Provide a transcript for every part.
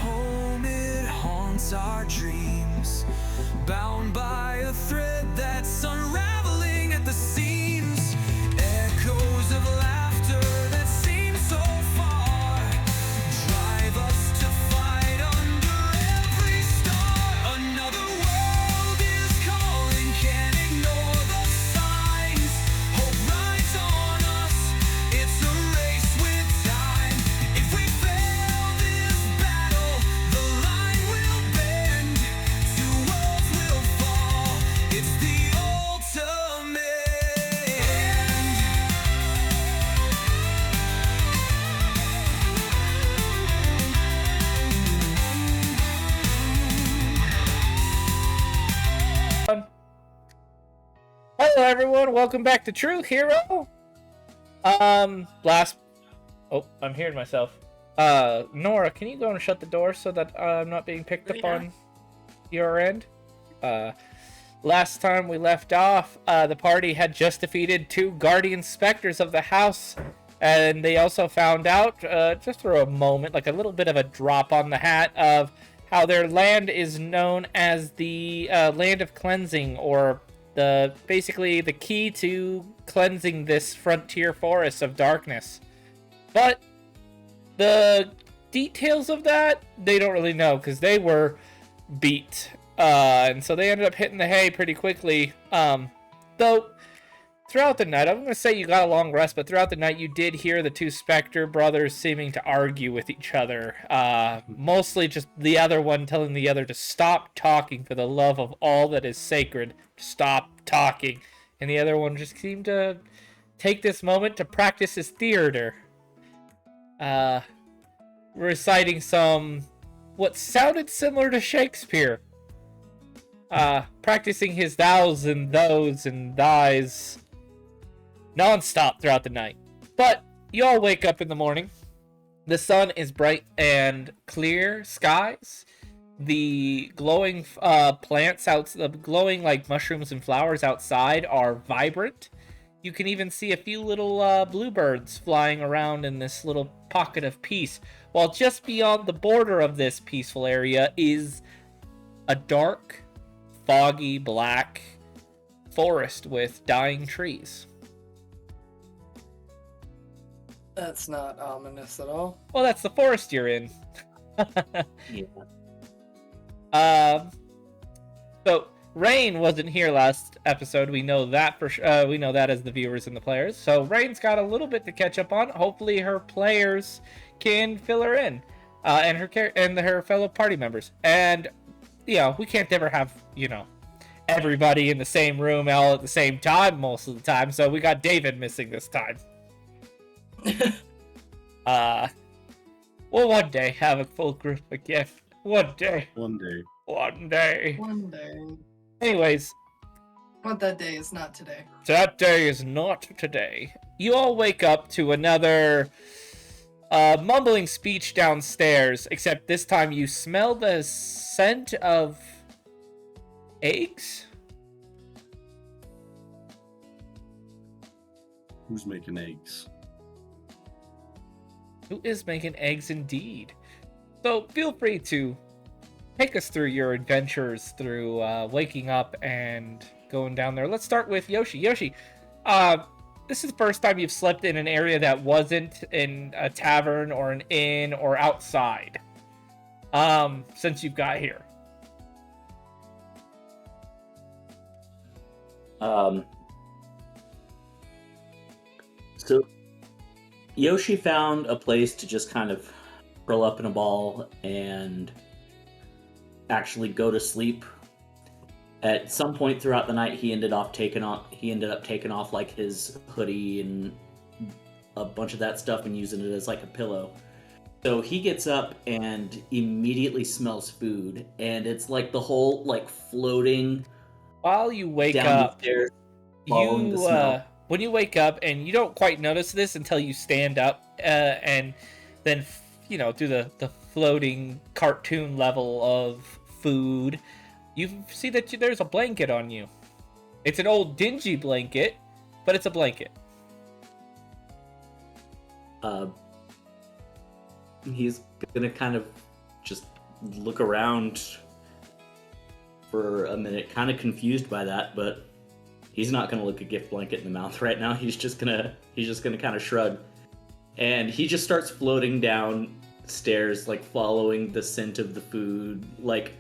home, it haunts our dreams, bound by a thread that's unraveling at the seams. Echoes of laughter that seem so far drive us to fight under every star. Another world is calling, can't ignore the signs. Hope rides on us, it's a race with time. If we fail this battle, the line will bend, two worlds will fall, it's the ultimate end. Hello everyone, welcome back to True Hero. Last... Oh, I'm hearing myself. Nora, can you go and shut the door so that I'm not being picked up on your end? Last time we left off, the party had just defeated 2 guardian specters of the house, and they also found out, just for a moment, like a little bit of a drop on the hat of how their land is known as the land of cleansing, or basically the key to cleansing this frontier forest of darkness. But the details of that, they don't really know, because they were beat. And so they ended up hitting the hay pretty quickly. Though, throughout the night, I'm going to say you got a long rest, but throughout the night you did hear the 2 Spectre brothers seeming to argue with each other. Mostly just the other one telling the other to stop talking for the love of all that is sacred. Stop talking. And the other one just seemed to take this moment to practice his theater. Reciting some what sounded similar to Shakespeare. Practicing his thous and those and thys non-stop throughout the night. But you all wake up in the morning. The sun is bright and clear skies. The glowing plants out, the glowing like mushrooms and flowers outside are vibrant. You can even see a few little bluebirds flying around in this little pocket of peace. While just beyond the border of this peaceful area is a dark, foggy, black forest with dying trees. That's not ominous at all. Well, that's the forest you're in. Yeah. So Rain wasn't here last episode. We know that for sure. We know that as the viewers and the players. So Rain's got a little bit to catch up on. Hopefully, her players can fill her in, and her fellow party members. And we can't ever have everybody in the same room all at the same time most of the time. So we got David missing this time. We'll one day have a full group again. One day. Anyways. But that day is not today. That day is not today. You all wake up to another mumbling speech downstairs, except this time you smell the scent of eggs? Who's making eggs? Who is making eggs indeed? So feel free to take us through your adventures through waking up and going down there. Let's start with Yoshi. Yoshi, this is the first time you've slept in an area that wasn't in a tavern or an inn or outside since you've got here. So Yoshi found a place to just kind of curl up in a ball and actually go to sleep. At some point throughout the night, he ended up taking off like his hoodie and a bunch of that stuff and using it as like a pillow. So he gets up and immediately smells food, and it's like the whole like floating. While you wake down up, the stairs, following the smell. When you wake up, and you don't quite notice this until you stand up and then do the floating cartoon level of food, you see that there's a blanket on you. It's an old dingy blanket, but it's a blanket. He's gonna kind of just look around for a minute, kind of confused by that, but he's not gonna look a gift blanket in the mouth right now. He's just gonna kind of shrug, and he just starts floating down stairs, like following the scent of the food, like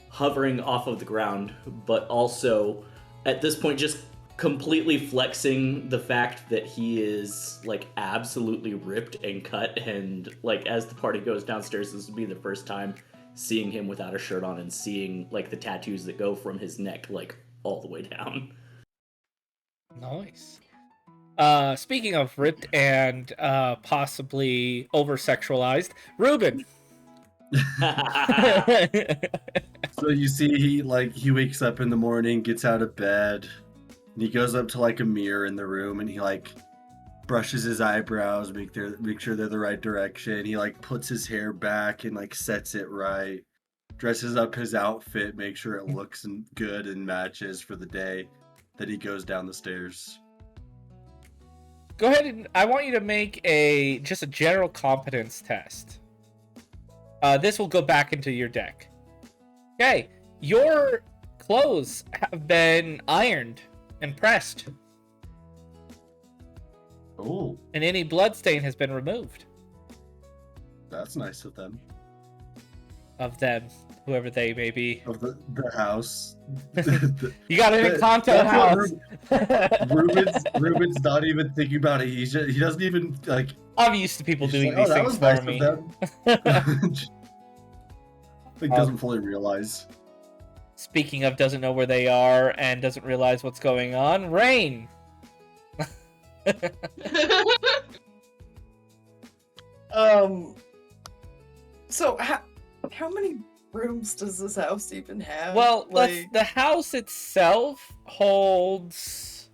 hovering off of the ground, but also at this point just completely flexing the fact that he is like absolutely ripped and cut. And like as the party goes downstairs, this will be the first time seeing him without a shirt on and seeing like the tattoos that go from his neck like all the way down. Nice. Speaking of ripped and possibly over-sexualized, Ruben. So you see he wakes up in the morning, gets out of bed, and he goes up to like a mirror in the room and he like brushes his eyebrows, make sure they're the right direction. He like puts his hair back and like sets it right, dresses up his outfit, make sure it looks good and matches for the day. Then he goes down the stairs. Go ahead and I want you to make just a general competence test. This will go back into your deck. Okay, your clothes have been ironed and pressed. Oh, And any bloodstain has been removed. that's nice of them. Of them, whoever they may be. Of the house. You got an Encanto house. Ruben's not even thinking about it. He doesn't even like. I'm used to people he's doing like, these things for me. He doesn't fully realize. Speaking of doesn't know where they are and doesn't realize what's going on, Rain. So how many rooms does this house even have? Well, like, the house itself holds.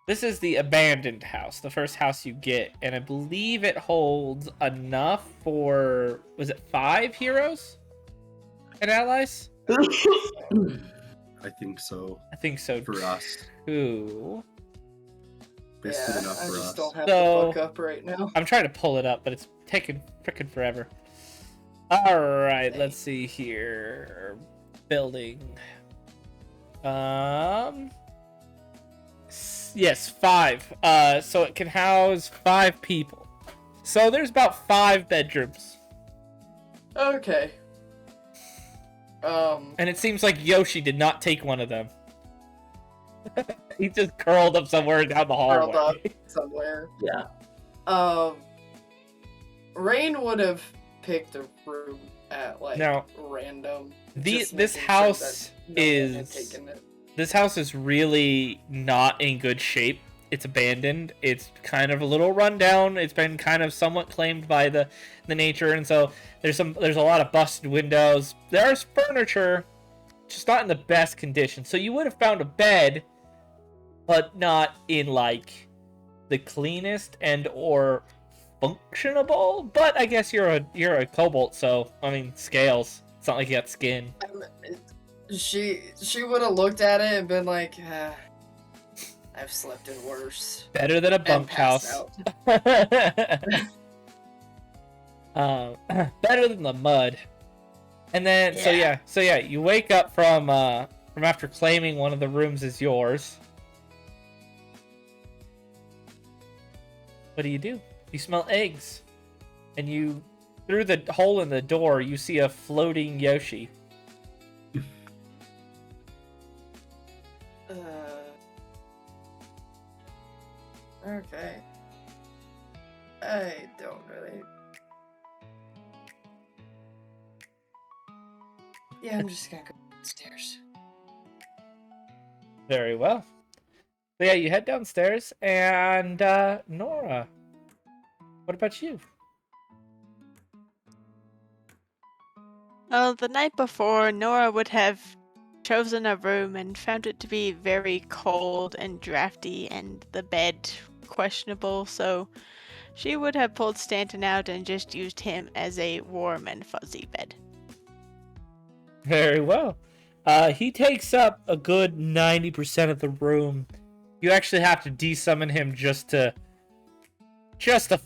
This is the abandoned house, the first house you get, and I believe it holds enough for, was it 5 heroes and allies? I think so. I think so For us. too. Basically yeah, enough I for just us. don't have So- the book up right now. I'm trying to pull it up, but it's taking frickin' forever. Alright, let's see here. Building. Yes, 5. So it can house 5 people. So there's about 5 bedrooms. Okay. And it seems like Yoshi did not take one of them. He just curled up somewhere down the Curled up hallway. somewhere. Yeah. Rain would have picked a room at like Now, random. This just making sure house that no one had is taken it. This house is really not in good shape. It's abandoned. It's kind of a little rundown. It's been kind of somewhat claimed by the nature, and so there's a lot of busted windows. There's furniture, just not in the best condition. So you would have found a bed, but not in like the cleanest and or functionable. But I guess you're a kobold, so I mean scales. It's not like you got skin. She would have looked at it and been like, I've slept in worse. Better than a And bunkhouse. passed out. Better than the mud. And then so yeah, you wake up from after claiming one of the rooms is yours. What do? You smell eggs. And you through the hole in the door you see a floating Yoshi. Okay. I don't really. Yeah, I'm just gonna go downstairs. Very well. So yeah, you head downstairs and Nora. What about you? Well, the night before, Nora would have chosen a room and found it to be very cold and drafty and the bed questionable, so she would have pulled Stanton out and just used him as a warm and fuzzy bed. Very well. He takes up a good 90% of the room. You actually have to desummon him just to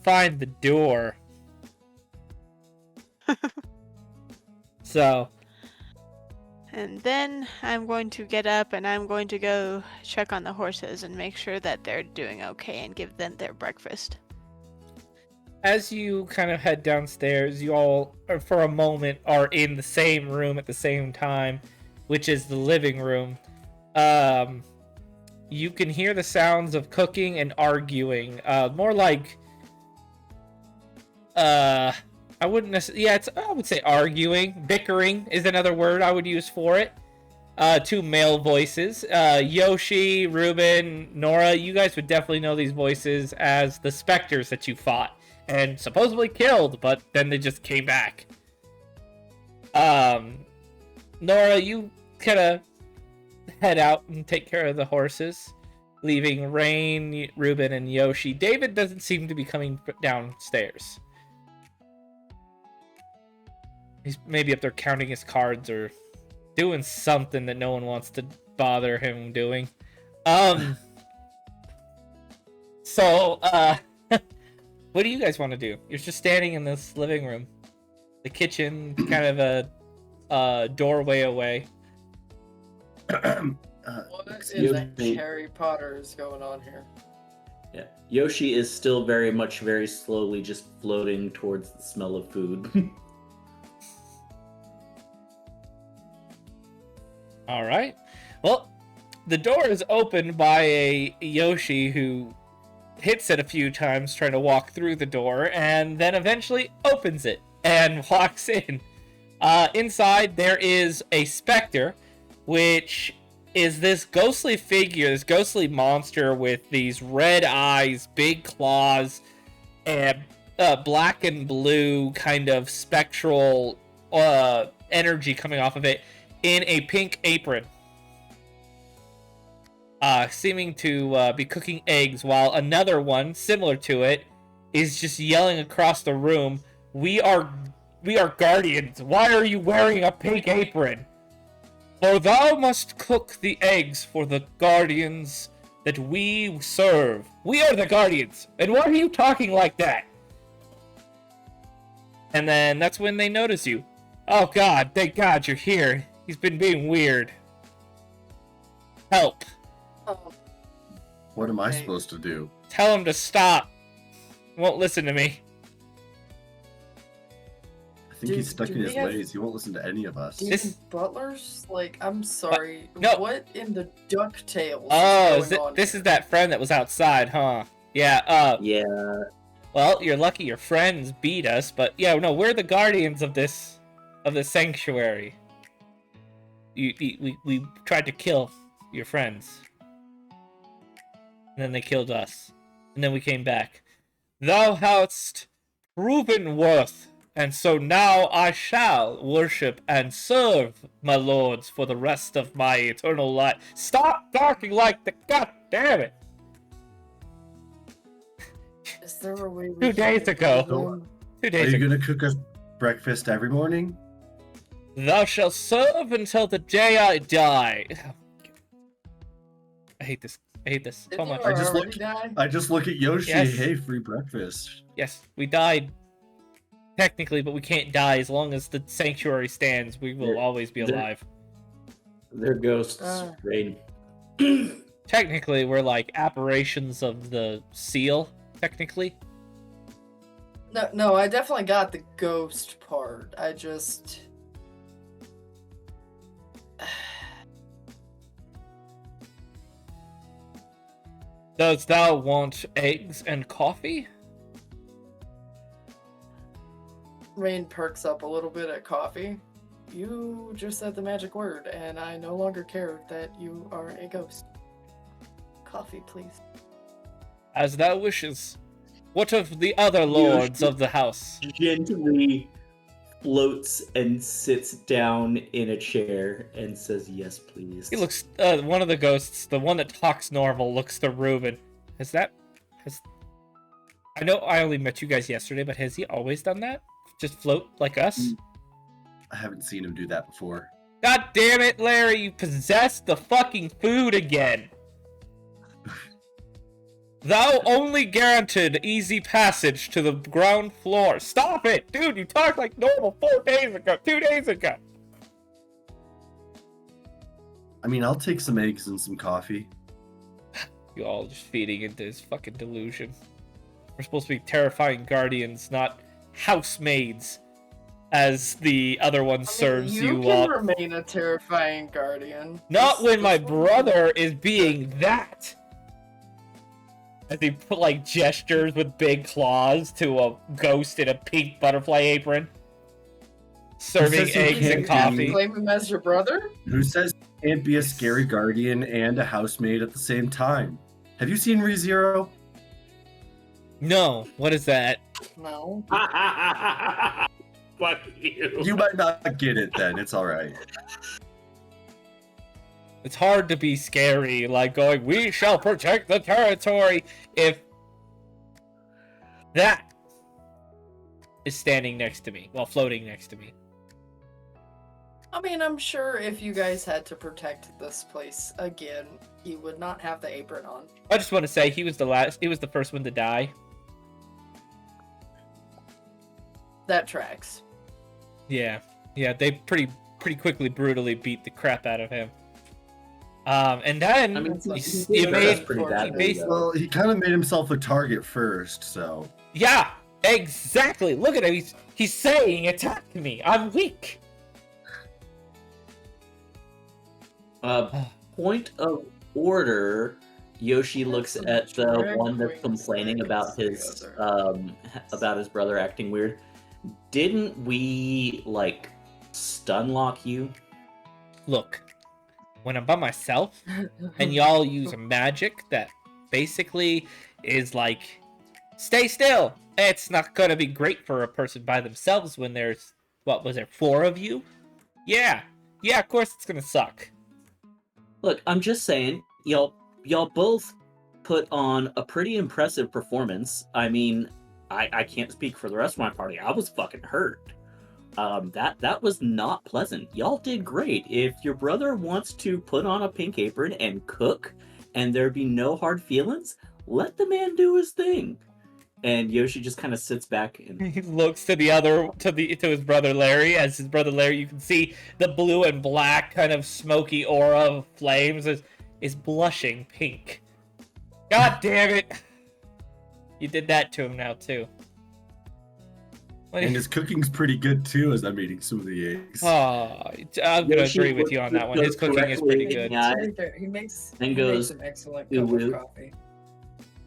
find the door. So, And then I'm going to get up and I'm going to go check on the horses and make sure that they're doing okay and give them their breakfast. as you kind of head downstairs, you all, for a moment, are in the same room at the same time, which is the living room. You can hear the sounds of cooking and arguing. More like, I wouldn't necessarily, yeah, I would say arguing. Bickering is another word I would use for it. Two male voices. Yoshi, Ruben, Nora, you guys would definitely know these voices as the specters that you fought and supposedly killed, but then they just came back. Nora, you kind of head out and take care of the horses, leaving Rain, Ruben, and Yoshi. David doesn't seem to be coming downstairs. He's maybe up there counting his cards or doing something that no one wants to bother him doing. So, what do you guys want to do? You're just standing in this living room. The kitchen, kind of a doorway away. What in the Harry Potter is going on here? Yeah, Yoshi is still very slowly just floating towards the smell of food. All right. Well, the door is opened by a Yoshi who hits it a few times trying to walk through the door and then eventually opens it and walks in. Inside, there is a specter, which is this ghostly figure, this ghostly monster with these red eyes, big claws, and black and blue kind of spectral energy coming off of it in a pink apron. Seeming to be cooking eggs, while another one, similar to it, is just yelling across the room, We are guardians. Why are you wearing a pink apron? For thou must cook the eggs for the guardians that we serve. We are the guardians. And why are you talking like that? And then that's when they notice you. Oh God, thank God you're here. He's been being weird. Help. What am I supposed to do? Tell him to stop. He won't listen to me. I think he's stuck in his ways. He won't listen to any of us. Butlers? Like, I'm sorry. No. What in the DuckTales Oh, is going on this here? is that friend that was outside, huh? Yeah, Yeah. well, you're lucky your friends beat us, but yeah, no, we're the guardians of this sanctuary. We tried to kill your friends. And then they killed us. And then we came back. Thou hast proven worth, and so now I shall worship and serve my lords for the rest of my eternal life. Stop talking like the god damn it! Is there a way we 2 days can ago. kill them? 2 Are days you ago. gonna cook us breakfast every morning? Thou shalt serve until the day I die. I hate this. I hate this so Didn't much. you I just already look- die? I just look at Yoshi. Yes. Hey, free breakfast. Yes, we died. Technically, but we can't die as long as the sanctuary stands. We will There- always be there- alive. They're ghosts, Ah. Rain. Technically, we're like apparitions of the seal. Technically, No, I definitely got the ghost part. I just... does thou want eggs and coffee? Rain perks up a little bit at coffee. You just said the magic word, and I no longer care that you are a ghost. Coffee, please. As thou wishes. What of the other lords of the house? Gently floats and sits down in a chair and says, "Yes, please." He looks. One of the ghosts, the one that talks normal, looks to Reuben. I know I only met you guys yesterday, but has he always done that? Just float like us? I haven't seen him do that before. God damn it, Larry! You possessed the fucking food again. Thou only granted easy passage to the ground floor. Stop it! Dude, you talked like normal 4 days ago, 2 days ago. I mean, I'll take some eggs and some coffee. You all just feeding into his fucking delusion. We're supposed to be terrifying guardians, not housemaids, as the other one serves you you can up. remain a terrifying guardian. Not This- when my this one- brother is being that. As he put like gestures with big claws to a ghost in a pink butterfly apron, serving says you eggs and can't coffee. Claim him as your brother? Who says you can't be a scary guardian and a housemaid at the same time? Have you seen ReZero? No, what is that? No. Fuck you. You might not get it then. It's all right. It's hard to be scary, like going, "We shall protect the territory," if that is standing next to me, while floating next to me. I mean, I'm sure if you guys had to protect this place again, you would not have the apron on. I just want to say he was the first one to die. That tracks. Yeah, they pretty quickly, brutally beat the crap out of him. And then I mean, That's like- you Yeah, made that's pretty bad, basically, Well, he kind of made himself a target first, so. yeah, exactly. Look at him. He's saying, "Attack me. I'm weak." Point of order. Yoshi looks some at the drag one that's queens complaining that about can his see about his brother acting weird. Didn't we like stun lock you? Look, when I'm by myself and y'all use a magic that basically is like, stay still. It's not gonna be great for a person by themselves when there's, what was it, 4 of you? Yeah, of course it's gonna suck. Look, I'm just saying, y'all both put on a pretty impressive performance. I mean, I can't speak for the rest of my party. I was fucking hurt. That was not pleasant. Y'all did great. If your brother wants to put on a pink apron and cook, and there be no hard feelings, let the man do his thing. And Yoshi just kind of sits back and He looks to his brother Larry. As his brother Larry, you can see the blue and black kind of smoky aura of flames is blushing pink. God damn it! You did that to him now too. What And is- his cooking's pretty good too, as I'm eating some of the eggs. Oh, I'm gonna Yoshi agree with you on that one. His cooking is pretty correctly- good. Yeah. He makes And goes, an excellent "Ooh, cup of woo." coffee.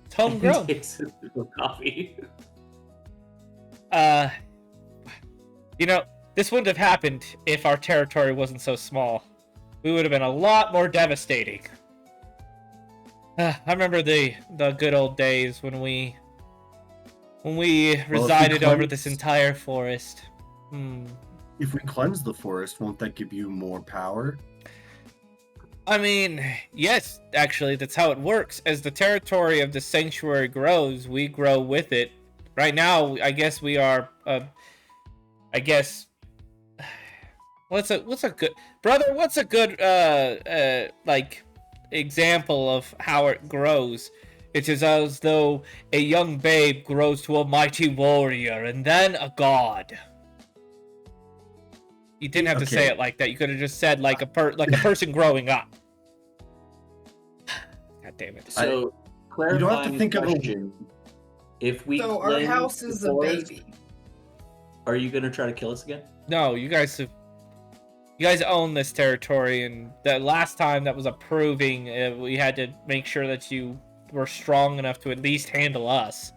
It's homegrown. takes a sip of coffee. You know, this wouldn't have happened if our territory wasn't so small. We would have been a lot more devastating. I remember the good old days when we resided over cleanse- this entire forest. If we cleanse the forest, won't that give you more power? I mean, yes, actually, that's how it works. As the territory of the sanctuary grows, we grow with it. Right now, I guess we are. What's a good brother? What's a good like example of how it grows? It is as though a young babe grows to a mighty warrior and then a god. You didn't have to say Okay. it like that. You could have just said like a person growing up. God damn it. So, You don't have to think of a- question. If we So our cleanse house the is a forest, baby. Are you gonna try to kill us again? No, you guys own this territory, and the last time that was approving, we had to make sure that you were strong enough to at least handle us.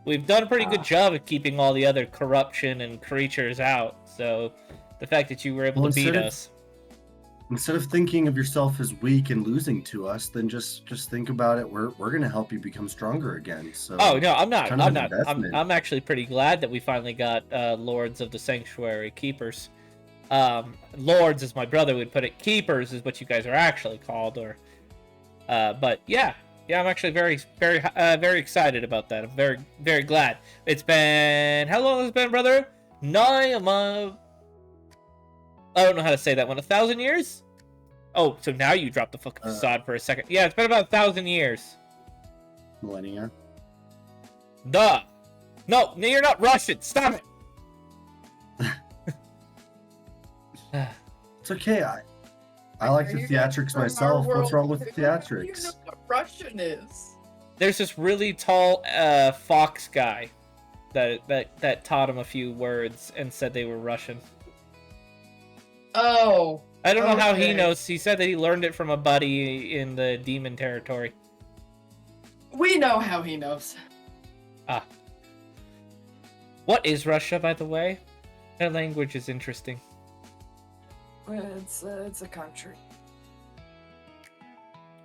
We've done a pretty good job of keeping all the other corruption and creatures out, so the fact that you were able Well, to beat instead of- us. Instead of thinking of yourself as weak and losing to us, then just think about it. We're gonna help you become stronger again. So Oh no, I'm not. kind of I'm an not. investment. I'm actually pretty glad that we finally got Lords of the Sanctuary Keepers. Lords, as my brother would put it, Keepers is what you guys are actually called. Or, but yeah, I'm actually very excited about that. I'm very glad. It's been, how long has it been, brother? I don't know how to say that one. 1,000 years? Oh, so now you dropped the fucking facade for a second. Yeah, it's been about 1,000 years. Millennia. Duh. No, you're not Russian. Stop it. It's okay. I like the You theatrics from our myself. What's world wrong with too. the How do you know theatrics? what Russian is? There's this really tall fox guy that taught him a few words and said they were Russian. Oh. I don't know how he Okay. knows. He said that he learned it from a buddy in the demon territory. We know how he knows. Ah. What is Russia, by the way? Their language is interesting. It's a country.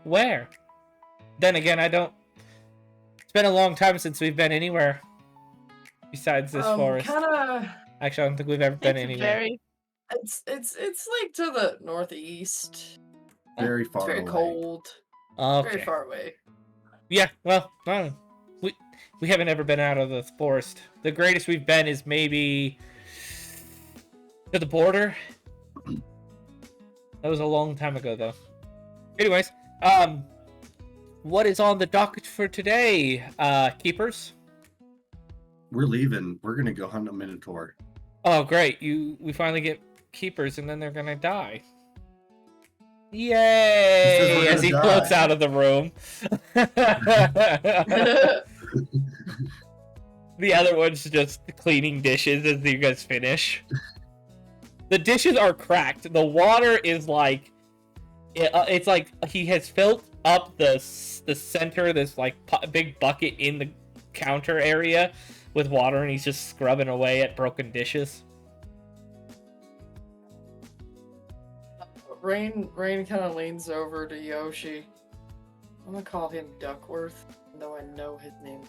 Where? Then again, I don't... It's been a long time since we've been anywhere besides this forest. Kinda. Actually, I don't think we've ever been It's anywhere. very It's like to the northeast. Very It's far very away. cold. Okay. Very far away. Yeah, well, I don't know. We haven't ever been out of the forest. The greatest we've been is maybe to the border. That was a long time ago, though. Anyways, what is on the docket for today, keepers? We're leaving. We're gonna go hunt a minotaur. Oh, great! We finally get keepers, and then they're gonna die. He says Yay! we're As he gonna floats die. out of the room. The other one's just cleaning dishes as you guys finish. The dishes are cracked. The water is like... it's like he has filled up the center, this like big bucket in the counter area with water, and he's just scrubbing away at broken dishes. Rain kind of leans over to Yoshi. I'm gonna call him Duckworth, though I know his name.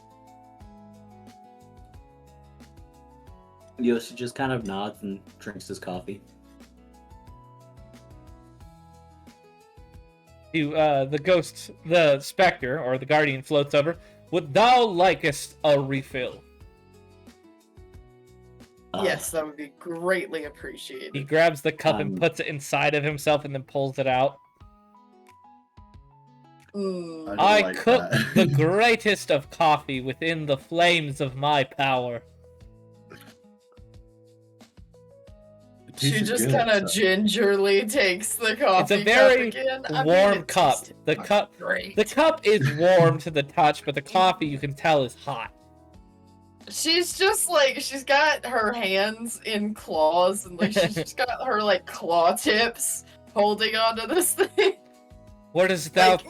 Yoshi just kind of nods and drinks his coffee. The ghost, the specter, or the guardian floats over. Would thou likest a refill? Yes, that would be greatly appreciated. He grabs the cup and Um, puts it inside of himself and then pulls it out. Mm. don't I like cook that. the greatest of coffee within the flames of my power. It She tasted just good, kind of so- gingerly takes the coffee It's a very cup again. I mean, warm it cup. tasted The fucking cup, Great. the cup is warm to the touch, but the coffee you can tell is hot. She's just like, she's got her hands in claws, and like she's just got her like claw tips holding onto this thing. What dost thou Like-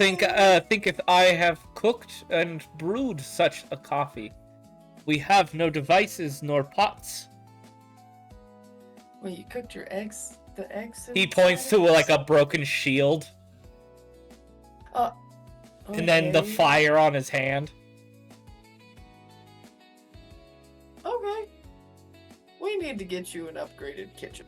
thinketh I have cooked and brewed such a coffee? We have no devices nor pots. Well, you cooked your eggs. The eggs. He inside points to of this? like a broken shield and then the Okay. fire on his hand. Okay. We need to get you an upgraded kitchen.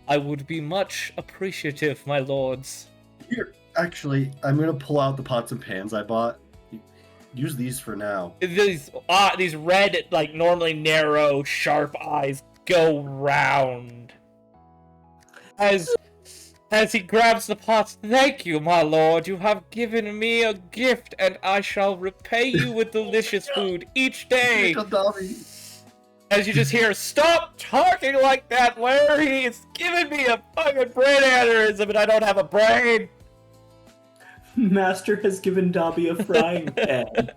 I would be much appreciative, my lords. Here, actually, I'm gonna pull out the pots and pans I bought. Use these for now. These red, like normally narrow, sharp eyes go round as he grabs the pots. Thank you, my lord. You have given me a gift, and I shall repay you with delicious food each day. As you just hear, stop talking like that, Larry. He's giving me a fucking brain aneurysm, and I don't have a brain. Master has given Dobby a frying pan.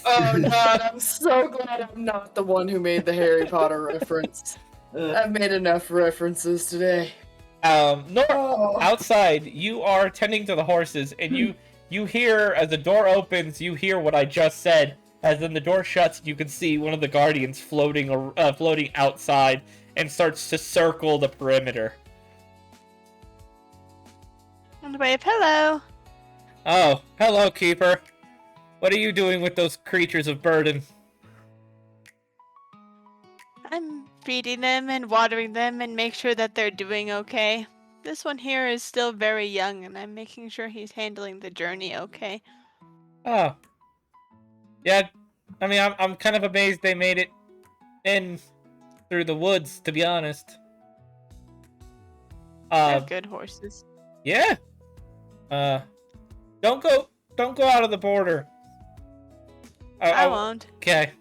Oh god, I'm so glad I'm not the one who made the Harry Potter reference. I've made enough references today. Nora, Oh. outside, you are tending to the horses, and you hear, as the door opens, you hear what I just said. As then the door shuts, you can see one of the guardians floating outside and starts to circle the perimeter. And wave hello. Oh, hello, Keeper. What are you doing with those creatures of burden? I'm feeding them and watering them and make sure that they're doing okay. This one here is still very young, and I'm making sure he's handling the journey okay. Oh. Yeah, I mean, I'm kind of amazed they made it in through the woods, to be honest. They're good horses. Yeah. Don't go out of the border. I won't. Okay.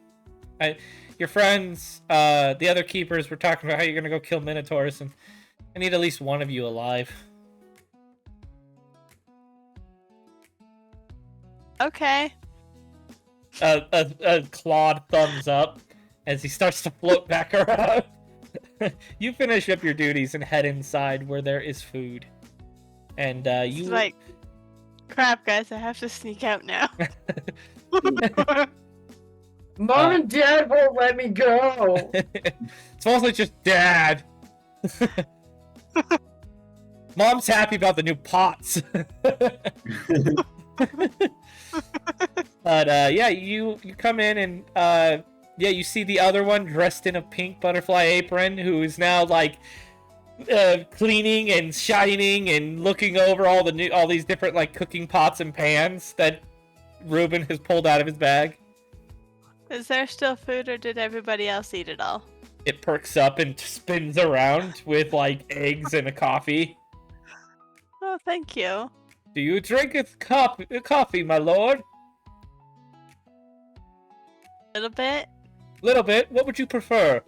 Your friends, the other keepers, were talking about how you're gonna go kill minotaurs, and I need at least one of you alive. Okay. A clawed thumbs up as he starts to float back around. You finish up your duties and head inside where there is food. And you It's like, crap, guys, I have to sneak out now. Mom and Dad won't let me go. It's mostly just Dad. Mom's happy about the new pots. But yeah, you come in and yeah, you see the other one dressed in a pink butterfly apron, who is now like cleaning and shining and looking over all these different like cooking pots and pans that Ruben has pulled out of his bag. Is there still food, or did everybody else eat it all? It perks up and spins around with like eggs and a coffee. Oh, thank you. Do you drink a coffee, my lord? Little bit. Little bit. What would you prefer?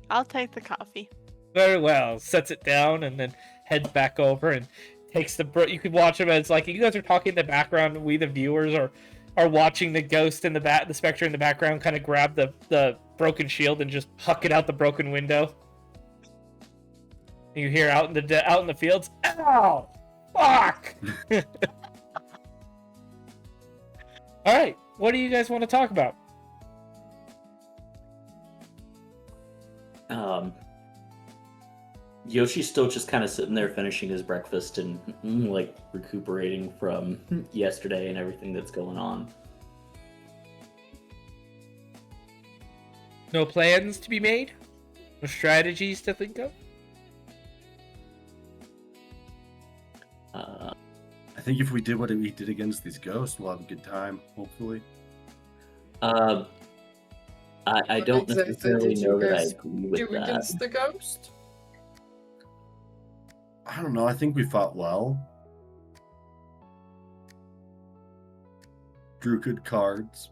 I'll take the coffee. Very well. Sets it down and then heads back over and takes the. You could watch him as like you guys are talking in the background. We the viewers are watching the ghost in the specter in the background kind of grab the broken shield and just huck it out the broken window. You hear out in the fields, ow, fuck. All right, what do you guys want to talk about? Yoshi's still just kind of sitting there finishing his breakfast and like recuperating from yesterday and everything that's going on. No plans to be made? No strategies to think of? I think if we did what we did against these ghosts, we'll have a good time, hopefully. I don't exactly necessarily did you know that I guys agree with Do that. against the ghost? I don't know. I think we fought well. Drew good cards.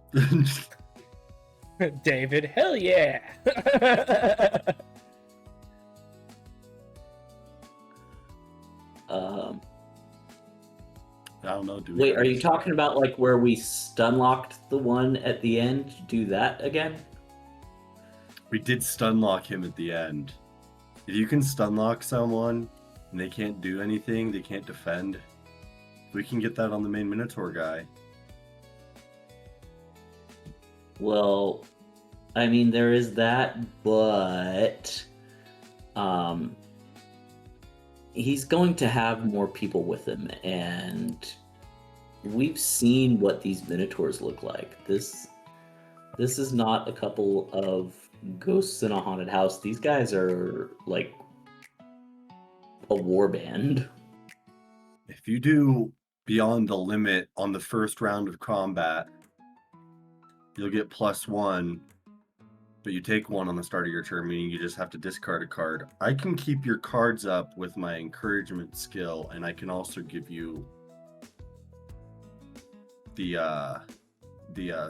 David, hell yeah! I don't know. Wait, are you talking about like where we stunlocked the one at the end? Do that again? We did stunlock him at the end. If you can stunlock someone and they can't do anything, they can't defend, we can get that on the main Minotaur guy. Well, I mean, there is that, but he's going to have more people with him, and we've seen what these Minotaurs look like. This is not a couple of ghosts in a haunted house. These guys are like a war band. If you do beyond the limit on the first round of combat, you'll get +1, but you take 1 on the start of your turn, meaning you just have to discard a card. I can keep your cards up with my encouragement skill, and I can also give you the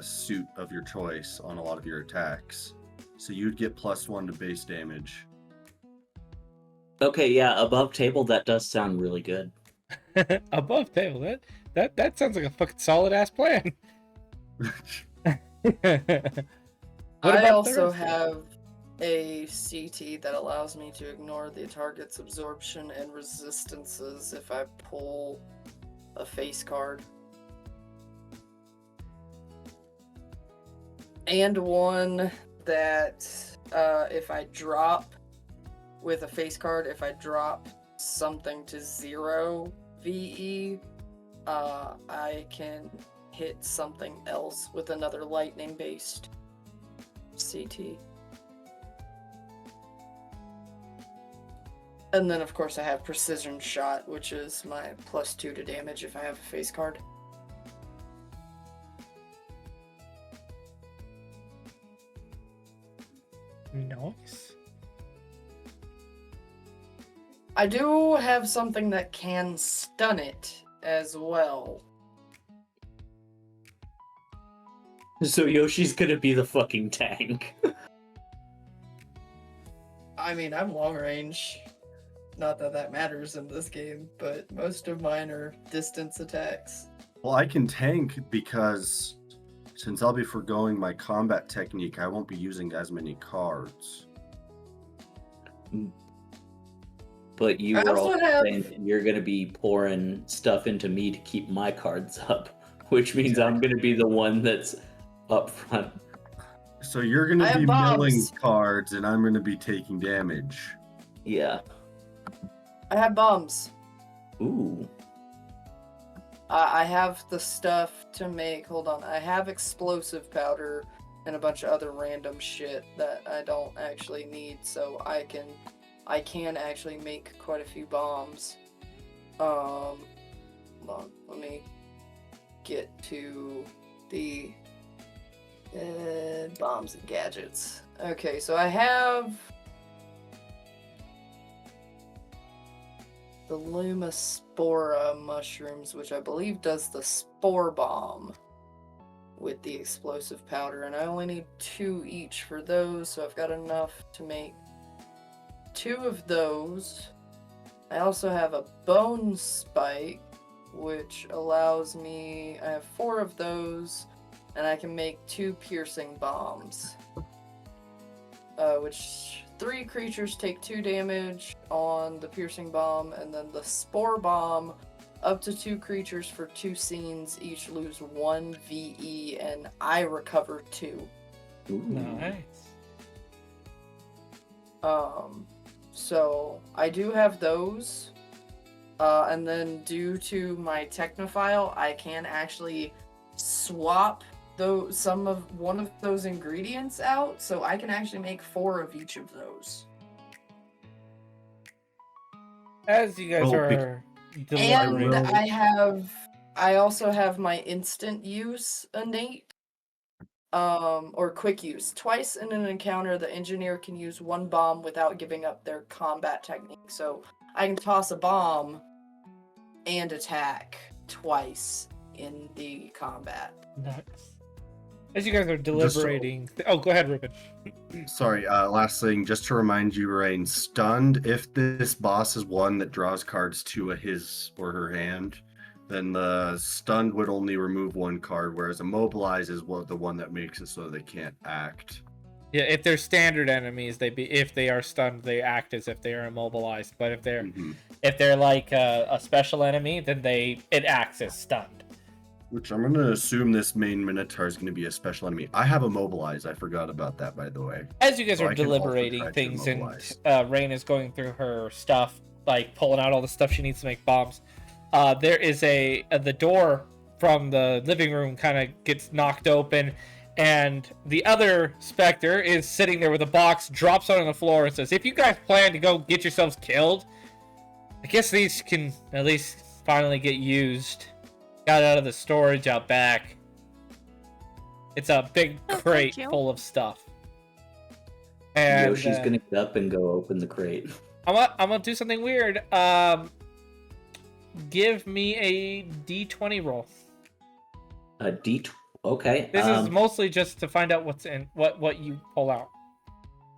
suit of your choice on a lot of your attacks. So you'd get +1 to base damage. Okay, yeah, above table, that does sound really good. Above table, that sounds like a fucking solid ass plan. I also have a CT that allows me to ignore the target's absorption and resistances if I pull a face card. And one that if I drop with a face card, if I drop something to 0 VE, I can hit something else with another lightning-based CT. And then, of course, I have precision shot, which is my +2 to damage if I have a face card. Nice. I do have something that can stun it as well. So Yoshi's gonna be the fucking tank. I mean, I'm long range. Not that that matters in this game, but most of mine are distance attacks. Well, I can tank because since I'll be foregoing my combat technique, I won't be using as many cards. But you I were also also have- saying that you're gonna be pouring stuff into me to keep my cards up, which means I'm gonna be the one that's up front. So you're going I to have be milling bombs. cards, and I'm going to be taking damage. Yeah. I have bombs. Ooh. I have the stuff to make. Hold on. I have explosive powder and a bunch of other random shit that I don't actually need, so I can actually make quite a few bombs. Hold on. Let me get to the bombs and gadgets. Okay, so I have the Lumaspora mushrooms, which I believe does the spore bomb with the explosive powder, and I only need 2 each for those, so I've got enough to make 2 of those. I also have a bone spike, which allows me, I have 4 of those, and I can make 2 piercing bombs. Which 3 creatures take 2 damage on the piercing bomb, and then the spore bomb, up to 2 creatures for 2 scenes, each lose 1 VE, and I recover 2. Ooh. Nice. So I do have those, and then due to my technophile, I can actually swap one of those ingredients out, so I can actually make 4 of each of those. As you guys Oh, are And deliberating, I also have my instant use innate, or quick use. Twice in an encounter, the engineer can use 1 bomb without giving up their combat technique. So I can toss a bomb and attack twice in the combat. nice. As you guys are deliberating, oh, go ahead, Ruben. Sorry, last thing, just to remind you, Rain, stunned, if this boss is one that draws cards to his or her hand, then the stunned would only remove 1 card, whereas immobilize is the one that makes it so they can't act. Yeah, if they're standard enemies, if they are stunned, they act as if they are immobilized. But if they're like a special enemy, then it acts as stunned. Which I'm going to assume this main Minotaur is going to be a special enemy. I have immobilize. I forgot about that, by the way. As you guys So are I can also deliberating try to things, and immobilize. Rain is going through her stuff, like pulling out all the stuff she needs to make bombs. There is the door from the living room kind of gets knocked open, and the other Spectre is sitting there with a box, drops it on the floor, and says, "If you guys plan to go get yourselves killed, I guess these can at least finally get used." Got out of the storage out back. It's a big crate you. full of stuff. And Yoshi's gonna get up and go open the crate. I'm gonna do something weird. Give me a D20 roll. A Okay. This is mostly just to find out what's in what you pull out.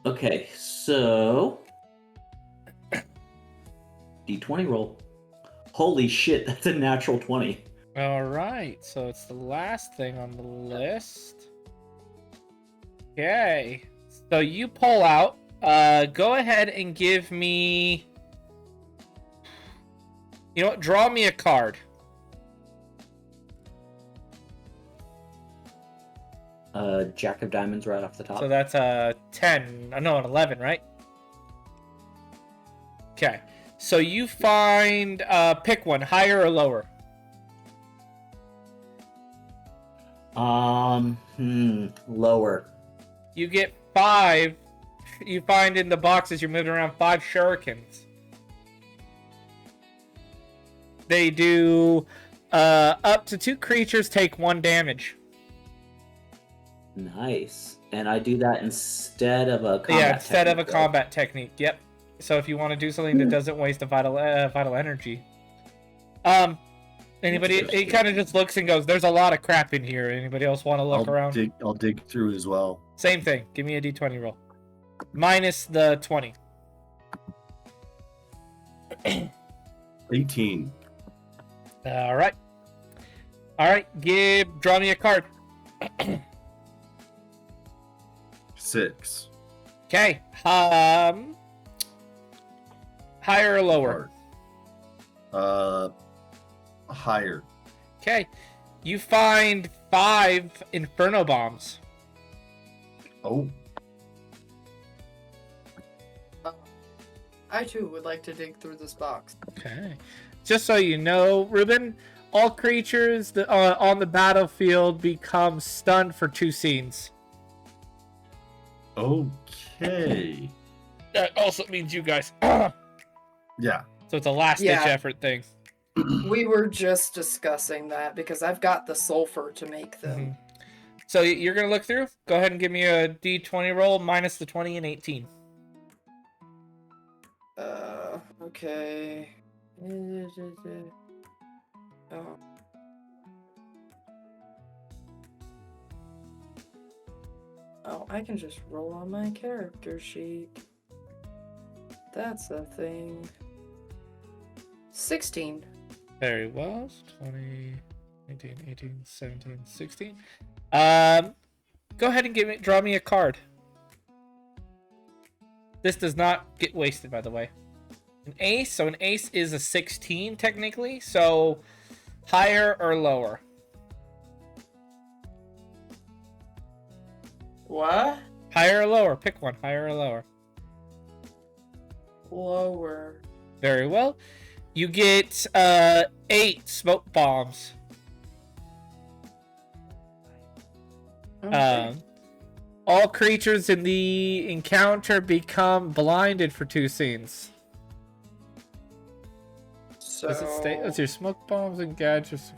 Okay, so D20 roll. Holy shit, that's a natural 20. All right, so it's the last thing on the list. Okay, so you pull out. Go ahead and give me. You know what? Draw me a card. Jack of Diamonds right off the top. So that's a 10. No, an 11, right? Okay. So you find, pick one, higher or lower? Lower. You get 5. You find in the boxes you're moving around 5 shurikens. They do up to 2 creatures take 1 damage. Nice. And I do that instead of a combat Yeah, instead of a technique, right? combat technique. Yep. So if you want to do something that doesn't waste a vital energy. Anybody? He kind of just looks and goes, "There's a lot of crap in here." Anybody else want to look around? I'll dig through as well. Same thing. Give me a d20 roll. Minus the 20. 18. All right. All right. Draw me a card. 6. Okay. Higher or lower? Higher. Okay. You find 5 inferno bombs. Oh. I too would like to dig through this box. Okay. Just so you know, Ruben, all creatures that on the battlefield become stunned for 2 scenes. Okay. That also means you guys. Yeah. So it's a last-ditch effort thing. We were just discussing that because I've got the sulfur to make them. Mm-hmm. So you're going to look through? Go ahead and give me a d20 roll, minus the 20 and 18. Okay. Oh. Oh, I can just roll on my character sheet. That's a thing. 16. Very well. 20, 19, 18, 17, 16. Go ahead and draw me a card. This does not get wasted, by the way. An ace. So an ace is a 16, technically. So higher or lower? What? Higher or lower? Pick one. Higher or lower? Lower. Very well. You get 8 smoke bombs. Okay. All creatures in the encounter become blinded for 2 scenes. So... Does it state? That's your smoke bombs and gadgets.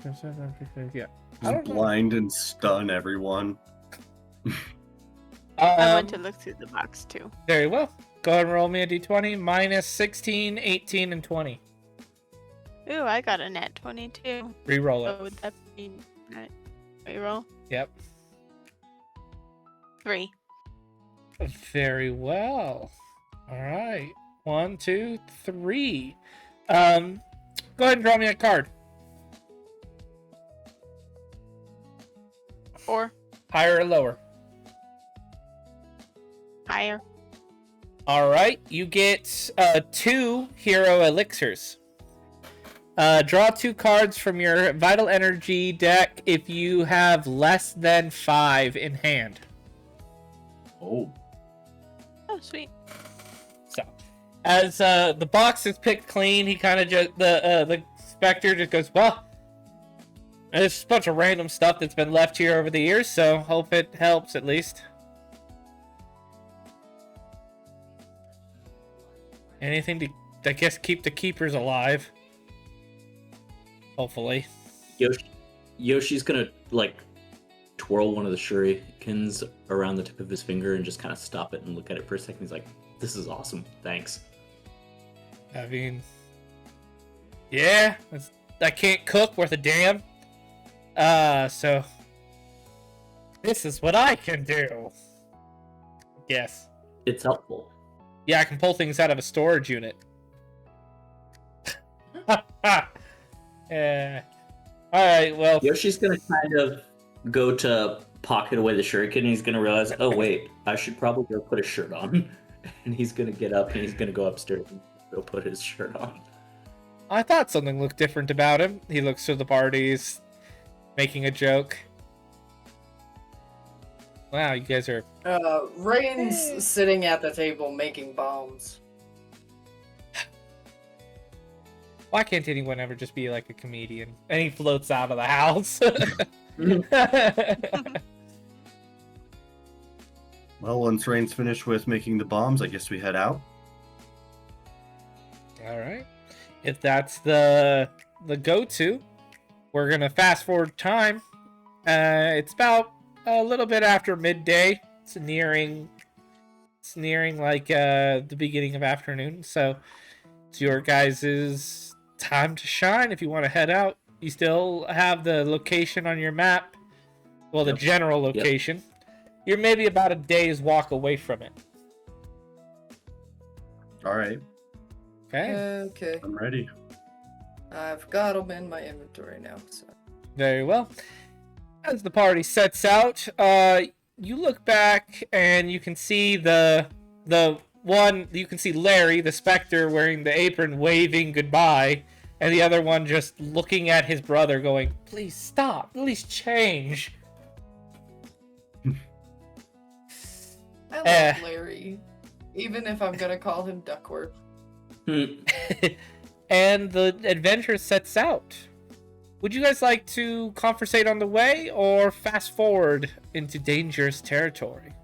Yeah. I don't know. Blind and stun everyone. I want to look through the box too. Very well. Go ahead and roll me a d20. Minus 16, 18, and 20. Ooh, I got a nat 22. Reroll So it. would that be nat reroll? Yep. 3. Very well. All right. 1, 2, 3. Go ahead and draw me a card. 4. Higher or lower? Higher. All right. You get 2 hero elixirs. Draw 2 cards from your vital energy deck if you have less than 5 in hand. Oh. Oh, sweet. So, as the box is picked clean, he kind of just the Spectre just goes, well, there's a bunch of random stuff that's been left here over the years, so hope it helps at least. Anything to, I guess, keep the keepers alive. Hopefully. Yoshi's gonna like twirl one of the shurikens around the tip of his finger and just kind of stop it and look at it for a second. He's like, "This is awesome, thanks." I mean, yeah, I can't cook worth a damn. So this is what I can do. Yes. It's helpful. Yeah, I can pull things out of a storage unit. Yeah. All right. Well, Yoshi's gonna kind of go to pocket away the shuriken, and he's gonna realize, oh wait, I should probably go put a shirt on. And he's gonna get up and he's gonna go upstairs and go put his shirt on. I thought something looked different about him. He looks through the parties, making a joke. Wow, you guys are... Rain's sitting at the table making bombs. Why can't anyone ever just be like a comedian? And he floats out of the house. Well, once Rain's finished with making the bombs, I guess we head out. All right. If that's the go-to, we're going to fast forward time. It's about a little bit after midday. It's nearing like the beginning of afternoon. So it's your guys' time to shine if you want to head out. You still have the location on your map. Well, the Yep. general location. You're maybe about a day's walk away from it. All right, Okay. Okay. I'm ready. I've got them in my inventory now. So. Very well. As the party sets out, you look back and you can see you can see Larry, the specter, wearing the apron, waving goodbye, and the other one just looking at his brother, going, "Please stop. Please change." I love Larry, even if I'm gonna call him Duckworth. And the adventure sets out. Would you guys like to conversate on the way or fast forward into dangerous territory?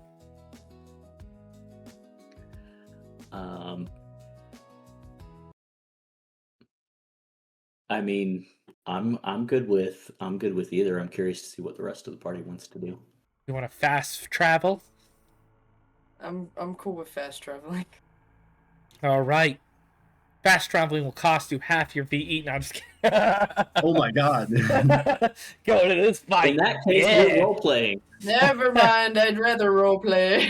I mean, I'm good with either. I'm curious to see what the rest of the party wants to do. You want to fast travel? I'm cool with fast traveling. All right. Fast traveling will cost you half your VE. No, I'm just kidding. Oh my god. Go to this fight. In that case, we're role playing. Never mind, I'd rather roleplay.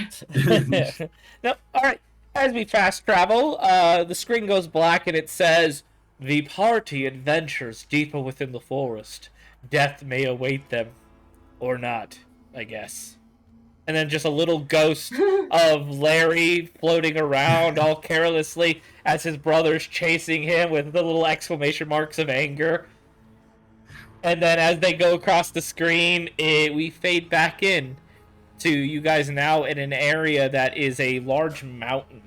No, all right. As we fast travel, the screen goes black and it says, "The party adventures deeper within the forest. Death may await them, or not, I guess." And then just a little ghost of Larry floating around all carelessly as his brother's chasing him with the little exclamation marks of anger. And then as they go across the screen, we fade back in to you guys now in an area that is a large mountain.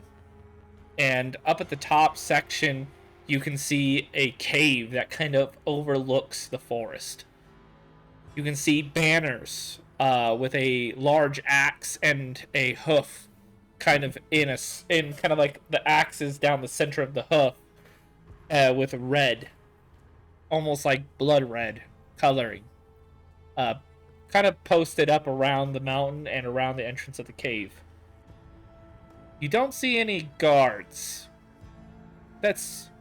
And up at the top section, you can see a cave that kind of overlooks the forest. You can see banners with a large axe and a hoof, kind of in kind of like the axe is down the center of the hoof, with red, almost like blood red coloring, kind of posted up around the mountain and around the entrance of the cave. You don't see any guards. That's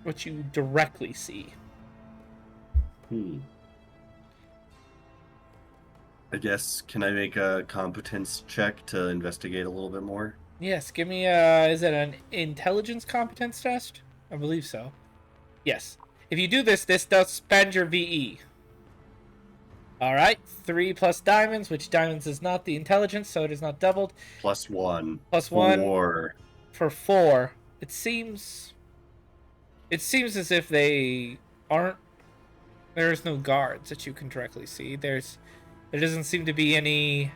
what you directly see. I guess, can I make a competence check to investigate a little bit more? Yes, give me is it an intelligence competence test? I believe so. Yes. If you do this does spend your VE. Alright, 3 plus diamonds, which diamonds is not the intelligence, so it is not doubled. +1. +1 4. for 4. It seems as if they aren't. There's no guards that you can directly see. There doesn't seem to be any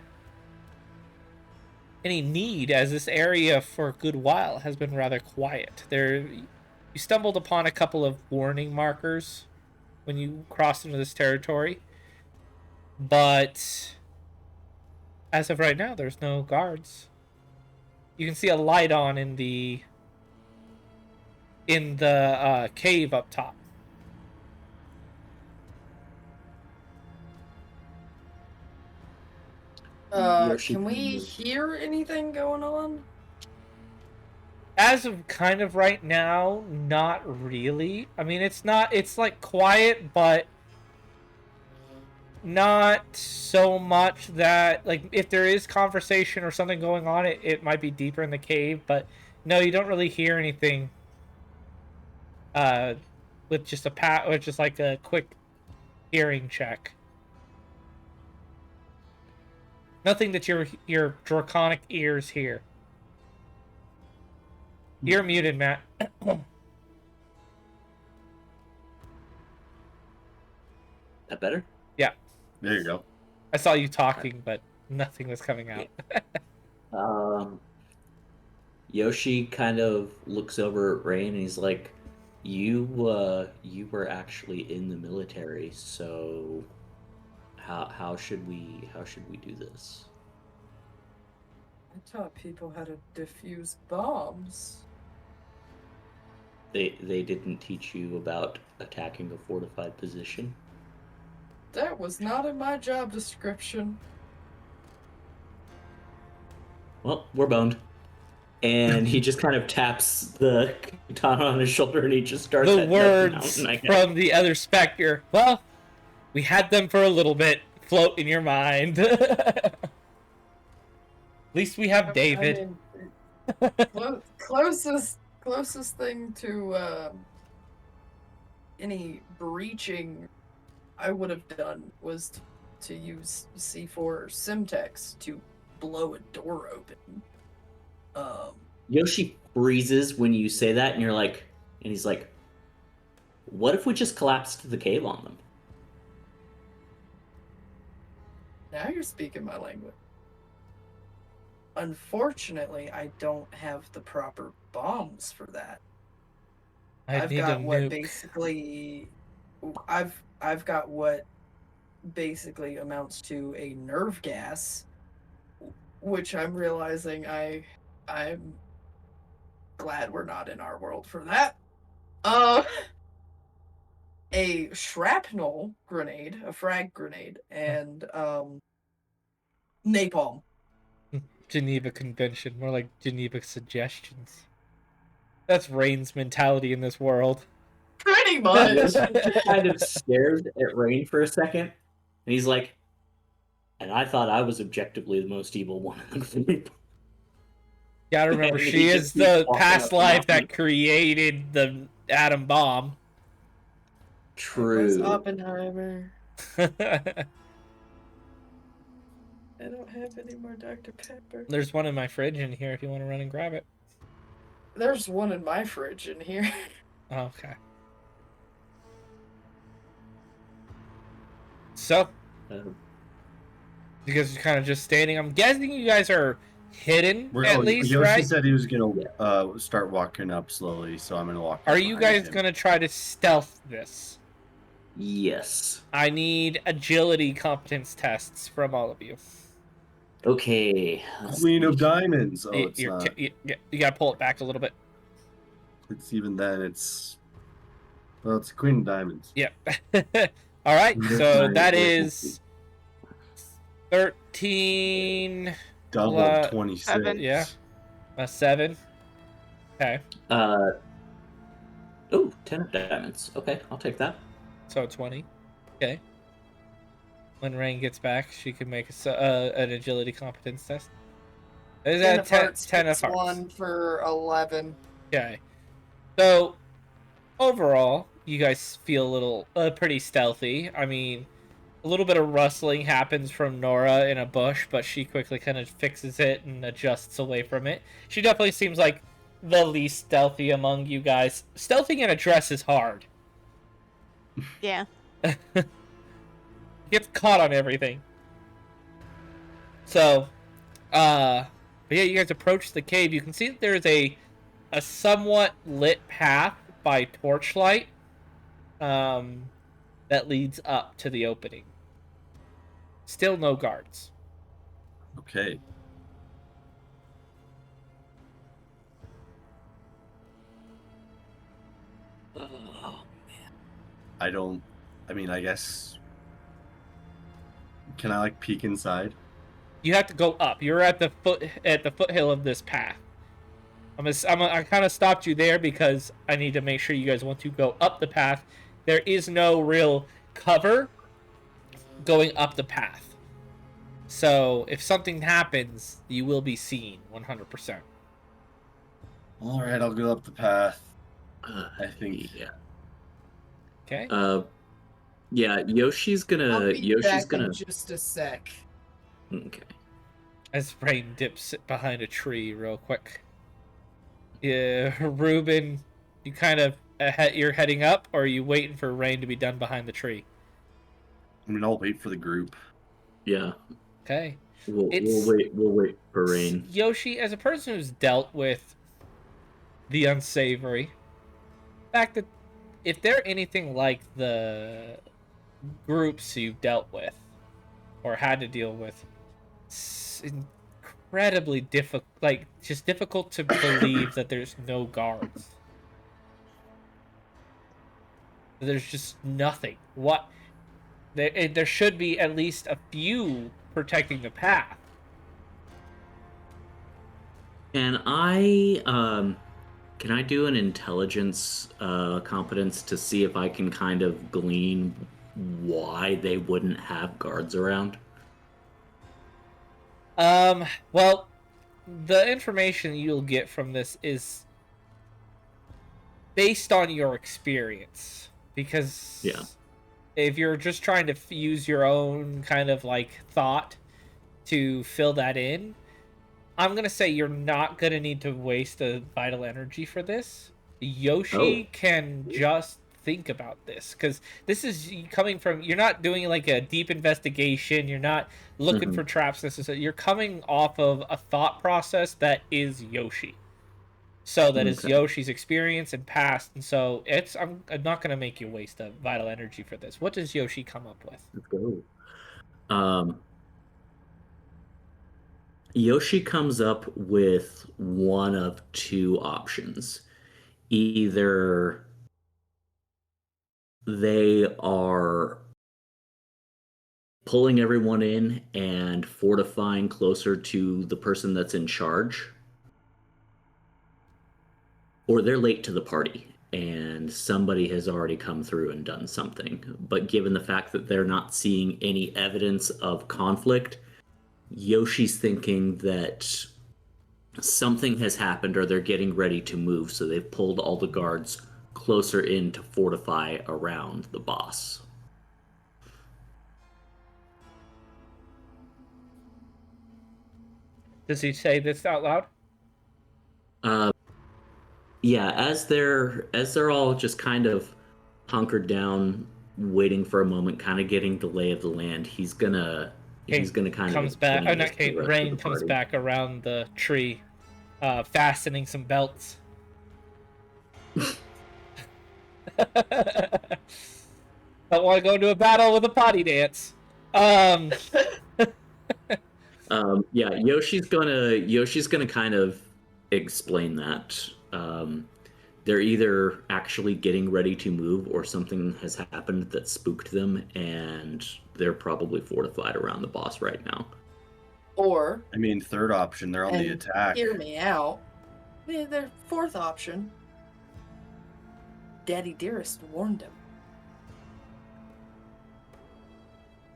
need, as this area for a good while has been rather quiet. You stumbled upon a couple of warning markers when you crossed into this territory, but as of right now, there's no guards. You can see a light on in the cave up top. Can we hear anything going on? As of kind of right now, not really. I mean, it's like quiet, but not so much that, like, if there is conversation or something going on, it might be deeper in the cave, but no, you don't really hear anything with just like a quick hearing check. Nothing that your draconic ears hear. You're muted, Matt. That better? Yeah. There you go. I saw you talking, but nothing was coming out. Yoshi kind of looks over at Rain and he's like, you were actually in the military, so how should we do this? I taught people how to defuse bombs. They didn't teach you about attacking a fortified position? That was not in my job description. Well, we're boned. and he just kind of taps the katana on his shoulder, and he just starts The heading up the words mountain, I guess. from the other specter. Well, we had them for a little bit. Float in your mind. At least we have David. I mean, closest thing to any breaching I would have done was to use C4 or Simtex to blow a door open. Yoshi freezes when you say that, and you're like, and he's like, "What if we just collapsed the cave on them?" Now you're speaking my language. Unfortunately, I don't have the proper bombs for that. I've got what basically I've got what basically amounts to a nerve gas, which I'm realizing I'm glad we're not in our world for that. A shrapnel grenade, a frag grenade, and napalm. Geneva Convention, more like Geneva Suggestions. That's Rain's mentality in this world. Pretty much. Kind of stares at Rain for a second, and he's like, "And I thought I was objectively the most evil one in the group." Gotta remember, And she he is just keeps the walking past up the life that mountain. created the atom bomb. Where's True. Oppenheimer? I don't have any more Dr. Pepper. There's one in my fridge in here if you want to run and grab it. There's one in my fridge in here. Oh, okay. So, you guys are kind of just standing. I'm guessing you guys are hidden at least, Yoshi right? said he was gonna start walking up slowly, so I'm gonna walk. Are you guys gonna try to stealth this? Yes. I need agility competence tests from all of you. Okay. Queen of Diamonds. Oh, it's not. You gotta pull it back a little bit. It's even then. It's Queen of Diamonds. Yep. All right. So that is 13. Double 26. 7. Yeah. A 7. Okay. 10 of diamonds. Okay, I'll take that. So 20. Okay. When Rain gets back, she can make an agility competence test. Is that 10 of hearts? 1 for 11. Okay. So, overall, you guys feel a little pretty stealthy. I mean, a little bit of rustling happens from Nora in a bush, but she quickly kind of fixes it and adjusts away from it. She definitely seems like the least stealthy among you guys. Stealthing in a dress is hard. Yeah. Gets caught on everything. So, but yeah, you guys approach the cave. You can see that there's a somewhat lit path by torchlight that leads up to the opening. Still no guards. Okay. I guess. Can I like peek inside? You have to go up. You're at the foothill of this path. I kind of stopped you there because I need to make sure you guys want to go up the path. There is no real cover going up the path. So if something happens, you will be seen 100%. All right, I'll go up the path. I think. Yeah. Okay. Yeah. Yoshi's I'll gonna. be Yoshi's back gonna. in just a sec. Okay. As Rain dips behind a tree real quick. Yeah, Ruben, you kind of you're heading up, or are you waiting for Rain to be done behind the tree? I mean, I'll wait for the group. Yeah. Okay. We'll wait for Rain. Yoshi, as a person who's dealt with the unsavory, the fact that if they're anything like the groups you've dealt with or had to deal with, it's incredibly difficult, like just difficult to believe that there's no guards. There's just nothing. What? There should be at least a few protecting the path. Can I do an intelligence competence to see if I can kind of glean why they wouldn't have guards around? Well, the information you'll get from this is based on your experience, because Yeah. if you're just trying to use your own kind of like thought to fill that in, I'm gonna say you're not gonna need to waste a vital energy for this. Yoshi Oh. can just think about this, because this is coming from, you're not doing like a deep investigation, you're not looking Mhm. for traps necessarily, you're coming off of a thought process that is Yoshi. So that is Okay. Yoshi's experience and past, and so I'm not gonna make you waste a vital energy for this. What does Yoshi come up with? Let's go. Um, Yoshi comes up with one of two options. Either they are pulling everyone in and fortifying closer to the person that's in charge, or they're late to the party and somebody has already come through and done something. But given the fact that they're not seeing any evidence of conflict, Yoshi's thinking that something has happened or they're getting ready to move, so they've pulled all the guards closer in to fortify around the boss. Does he say this out loud? Uh, yeah, as they're all just kind of hunkered down, waiting for a moment, kind of getting the lay of the land, he's gonna kind of Comes back. Oh, explain this not to the Kate. rest of Rain the comes party. back around the tree, fastening some belts. Don't want to go into a battle with a potty dance. Yeah, Yoshi's gonna kind of explain that. They're either actually getting ready to move or something has happened that spooked them, and they're probably fortified around the boss right now. Or, I mean, third option, they're on the and attack. hear me out, their fourth option, Daddy Dearest warned him.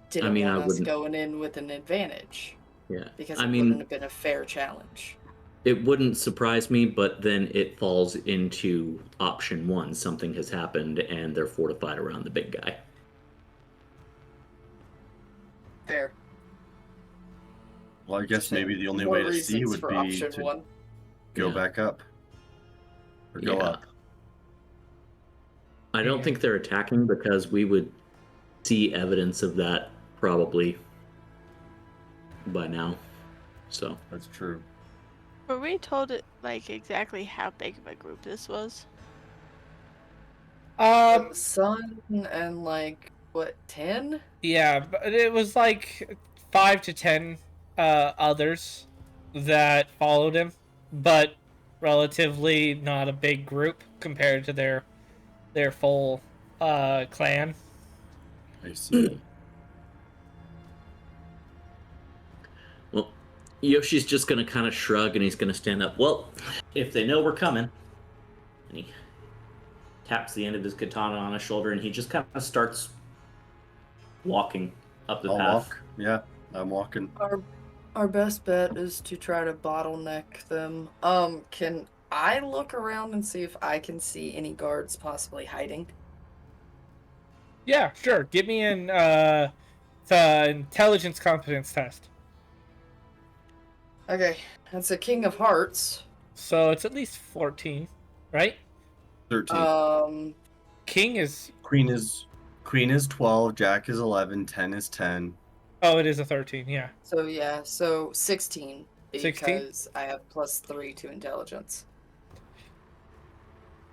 Didn't I want us wouldn't. going in with an advantage Yeah, because I it wouldn't mean, have been a fair challenge. it wouldn't surprise me, but then it falls into option one. Something has happened, and they're fortified around the big guy. Fair. Well, I guess Just maybe the only more way to see reasons would for be option to one. go Yeah. back up. Or go Yeah. up. I don't Yeah. think they're attacking because we would see evidence of that probably by now. So That's true. Were we told it like exactly how big of a group this was? The sun and like what 10? Yeah, but it was like 5 to 10 others that followed him, but relatively not a big group compared to their full clan. I see. well, Yoshi's just gonna kind of shrug and he's gonna stand up. Well, if they know we're coming, and he taps the end of his katana on his shoulder and he just kind of starts walking up the I'll path. walk. Yeah, I'm walking. Our best bet is to try to bottleneck them. Can I look around and see if I can see any guards possibly hiding? Yeah, sure. Give me an intelligence competence test. Okay, that's a King of Hearts. So it's at least 14, right? 13. King is Queen is 12, Jack is 11, 10 is 10. it is a 13. Yeah. So yeah, so 16 16? because I have +3 to intelligence.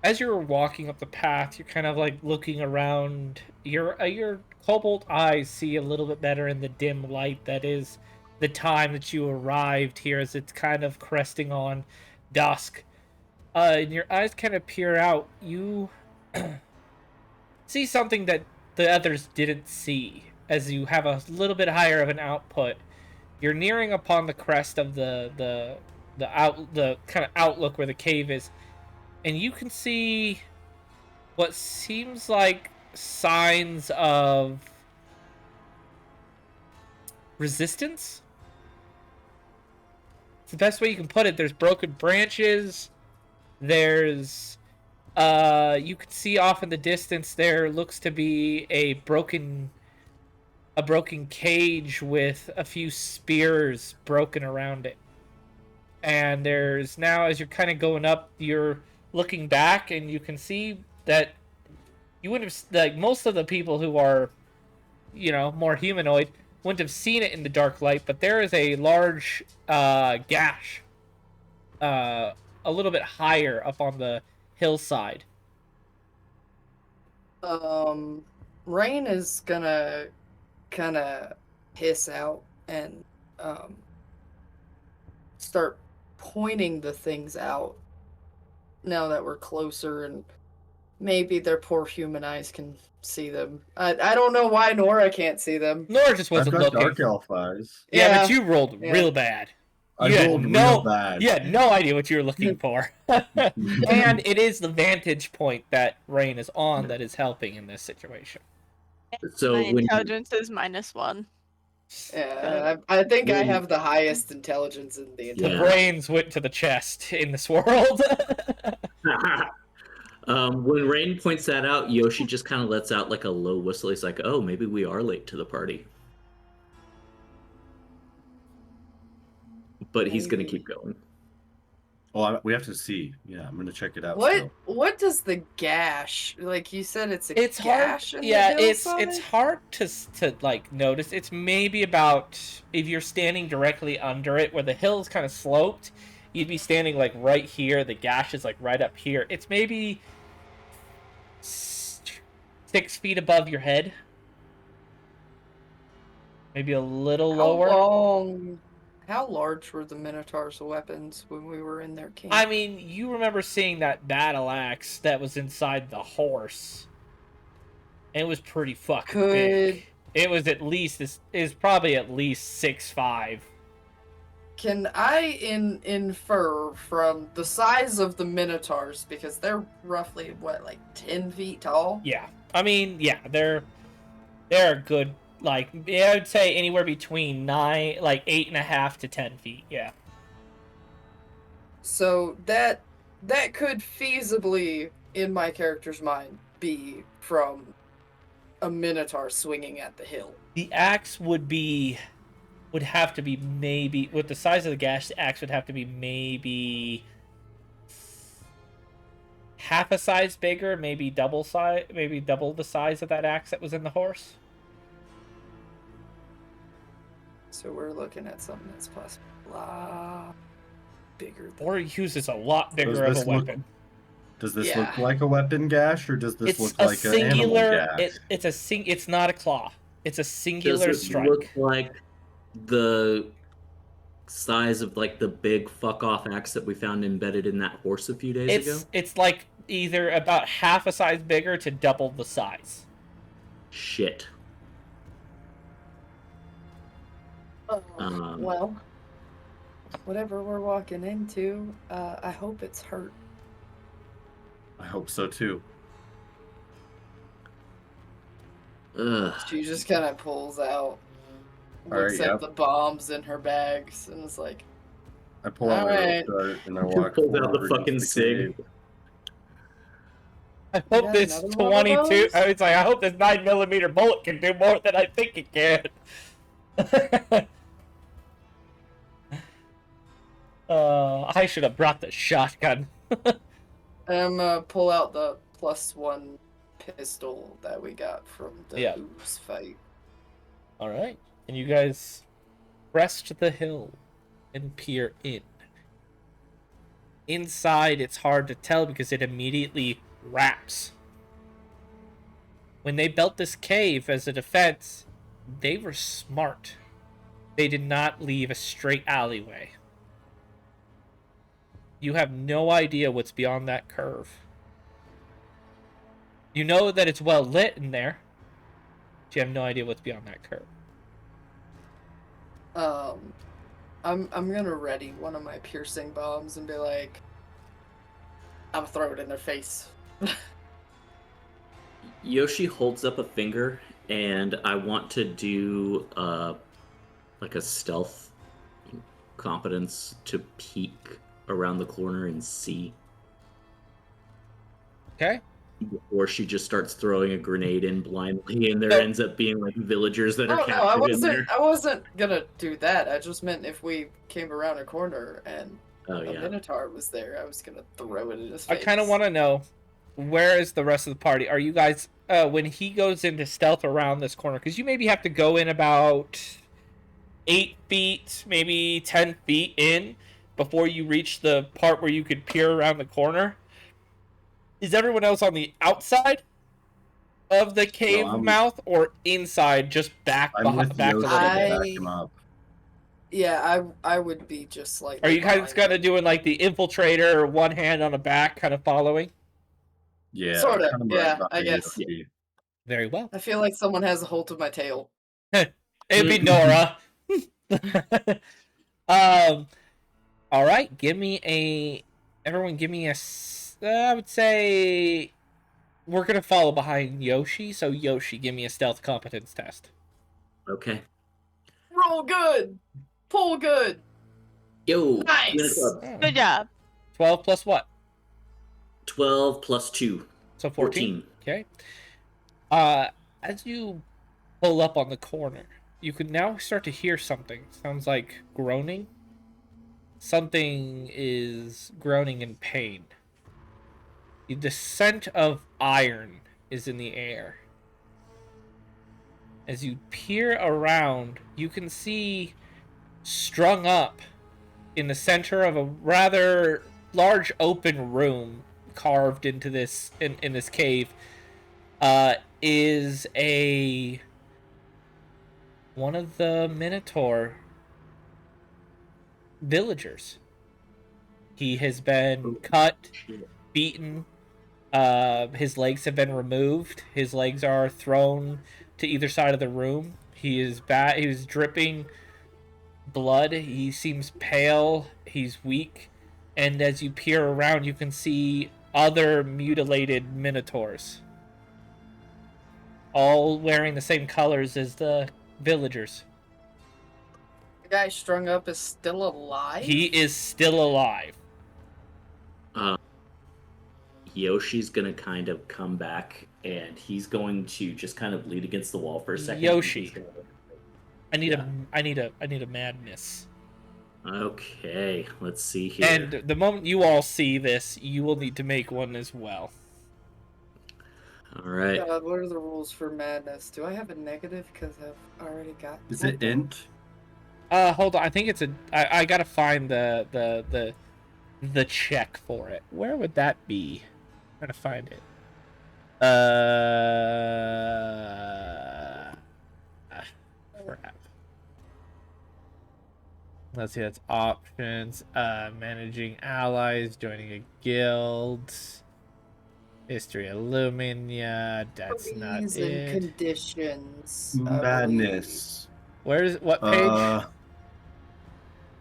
As you're walking up the path, you're kind of like looking around. Your cobalt eyes see a little bit better in the dim light that is the time that you arrived here, as it's kind of cresting on dusk. And your eyes kind of peer out. You see something that the others didn't see, as you have a little bit higher of an output. You're nearing upon the crest of the the kind of outlook where the cave is, and you can see what seems like signs of resistance. It's the best way you can put it. There's broken branches. There's you can see off in the distance there looks to be a broken cage with a few spears broken around it. And there's now, as you're kind of going up, you're looking back and you can see that you wouldn't have, like, most of the people who are, more humanoid wouldn't have seen it in the dark light, but there is a large gash a little bit higher up on the hillside. Rain is gonna kind of hiss out and start pointing the things out now that we're closer, and maybe their poor human eyes can see them. I don't know why Nora can't see them. Nora just wasn't I've got looking. dark elf eyes. Yeah, but you rolled real bad. I rolled real bad. You had no idea what you were looking for. And it is the vantage point that Rain is on that is helping in this situation. So My when intelligence is -1. Yeah, I think I have the highest intelligence in the The entire. Yeah. brains went to the chest in this world. when Rain points that out, Yoshi just kind of lets out like a low whistle. He's like, "Oh, maybe we are late to the party," but he's gonna keep going. Oh, we have to see. Yeah, I'm gonna check it out. What still. what does the gash, like you said, it's a It's hard. gash in Yeah, the it's hillside? hard to like notice. It's maybe about, if you're standing directly under it, where the hill's kind of sloped, you'd be standing like right here. The gash is like right up here. It's maybe 6 feet above your head, maybe a little lower. How large were the Minotaur's weapons when we were in their camp? I mean, you remember seeing that battle axe that was inside the horse. It was pretty fucking big. It was probably at least 6'5". Can I infer from the size of the Minotaurs, because they're roughly, what, like 10 feet tall? Yeah. I mean, yeah, they're a good, like, I would say anywhere between 8.5 to 10 feet, yeah. So that could feasibly, in my character's mind, be from a Minotaur swinging at the hill. The axe would have to be maybe, with the size of the gash, the axe would have to be maybe half a size bigger, maybe double the size of that axe that was in the horse. So we're looking at something that's possibly a lot bigger than... Or he uses a lot bigger of a weapon. Does this Yeah. look like a weapon gash, or does this It's look a like an animal singular. gash? It's not a claw. It's a singular Does it strike. look like the size of like the big fuck off axe that we found embedded in that horse a few days ago? It's like either about half a size bigger to double the size. Shit. Well, whatever we're walking into, I hope it's hurt. I hope so too. Ugh. She just kind of pulls out, All looks right, at yep. the bombs in her bags, and is like, I pull out my Alright. rope dart and I walk Pulls out the forward fucking into the sig. cave. I hope got this another one of 22. those? I hope this 9mm bullet can do more than I think it can. I should have brought the shotgun. I'm gonna pull out the +1 pistol that we got from the Yeah. oops fight. All right, and you guys crest the hill and peer in. Inside, it's hard to tell because it immediately wraps. When they built this cave as a defense, they were smart. They did not leave a straight alleyway. You have no idea what's beyond that curve. You know that it's well lit in there, but you have no idea what's beyond that curve. I'm gonna ready one of my piercing bombs and be like, I'm gonna throw it in their face. Yoshi holds up a finger, and I want to do like a stealth competence to peek around the corner and see. Okay. Before she just starts throwing a grenade in blindly, and there No. ends up being like villagers that are Oh no, captured in there. I wasn't gonna do that. I just meant if we came around a corner and Oh a yeah. minotaur was there, I was gonna throw it in his I face. kind of want to know, where is the rest of the party? Are you guys, when he goes into stealth around this corner, because you maybe have to go in about 8 feet, maybe 10 feet in before you reach the part where you could peer around the corner. Is everyone else on the outside of the cave mouth or inside, just back with back a Yoshi little to bit? back him up. Yeah, I would be just like. Are you guys kind of doing like the infiltrator, one hand on the back, kind of following? Yeah, Sorta, kind of yeah, right I behind guess. Yoshi. Very well. I feel like someone has a hold of my tail. It'd be Nora. All right, everyone give me I would say we're going to follow behind Yoshi, so Yoshi, give me a stealth competence test. Okay. Roll good! Pull good! Yo. Nice! Good job. 12 plus what? 12 plus 2. So 14. Okay. As you pull up on the corner, you can now start to hear something. Sounds like groaning. Something is groaning in pain. The scent of iron is in the air. As you peer around, you can see strung up in the center of a rather large open room carved into this in this cave is one of the minotaur villagers. He has been cut, beaten. His legs have been removed. His legs are thrown to either side of the room. He is bad. He was dripping blood. He seems pale. He's weak. And as you peer around, you can see other mutilated minotaurs, all wearing the same colors as the villagers. The guy strung up is still alive? He is still alive. Yoshi's gonna kind of come back, and he's going to just kind of lean against the wall for a second. Yoshi, I need a madness. Okay, let's see here. And the moment you all see this, you will need to make one as well. All right. God, what are the rules for madness? Do I have a negative because I've already got? Is it int? Hold on. I think it's I gotta find the check for it. Where would that be? I'm trying to find it. Crap. Let's see. That's options. Managing allies, joining a guild. History of Lumina. That's not Hobbies it. and conditions. Madness. Where's what page?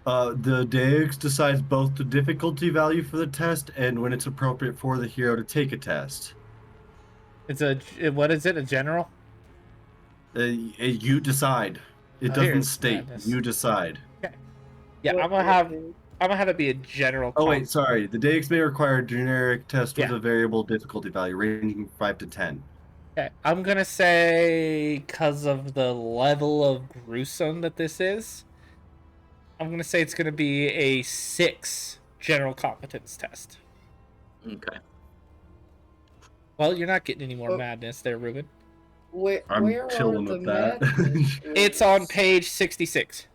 The Deus decides both the difficulty value for the test and when it's appropriate for the hero to take a test. It's what is it? A general? You decide. It doesn't state. Madness. You decide. Okay. Yeah, I'm gonna have it be a general. Oh wait, sorry. The Deus may require a generic test with Yeah. a variable difficulty value ranging from 5 to 10. Okay, I'm gonna say because of the level of gruesome that this is, I'm gonna say it's gonna be a 6 general competence test. Okay. Well, you're not getting any more Oh. madness there, Ruben. I'm Where chilling are the with that. madness? It's on page 66.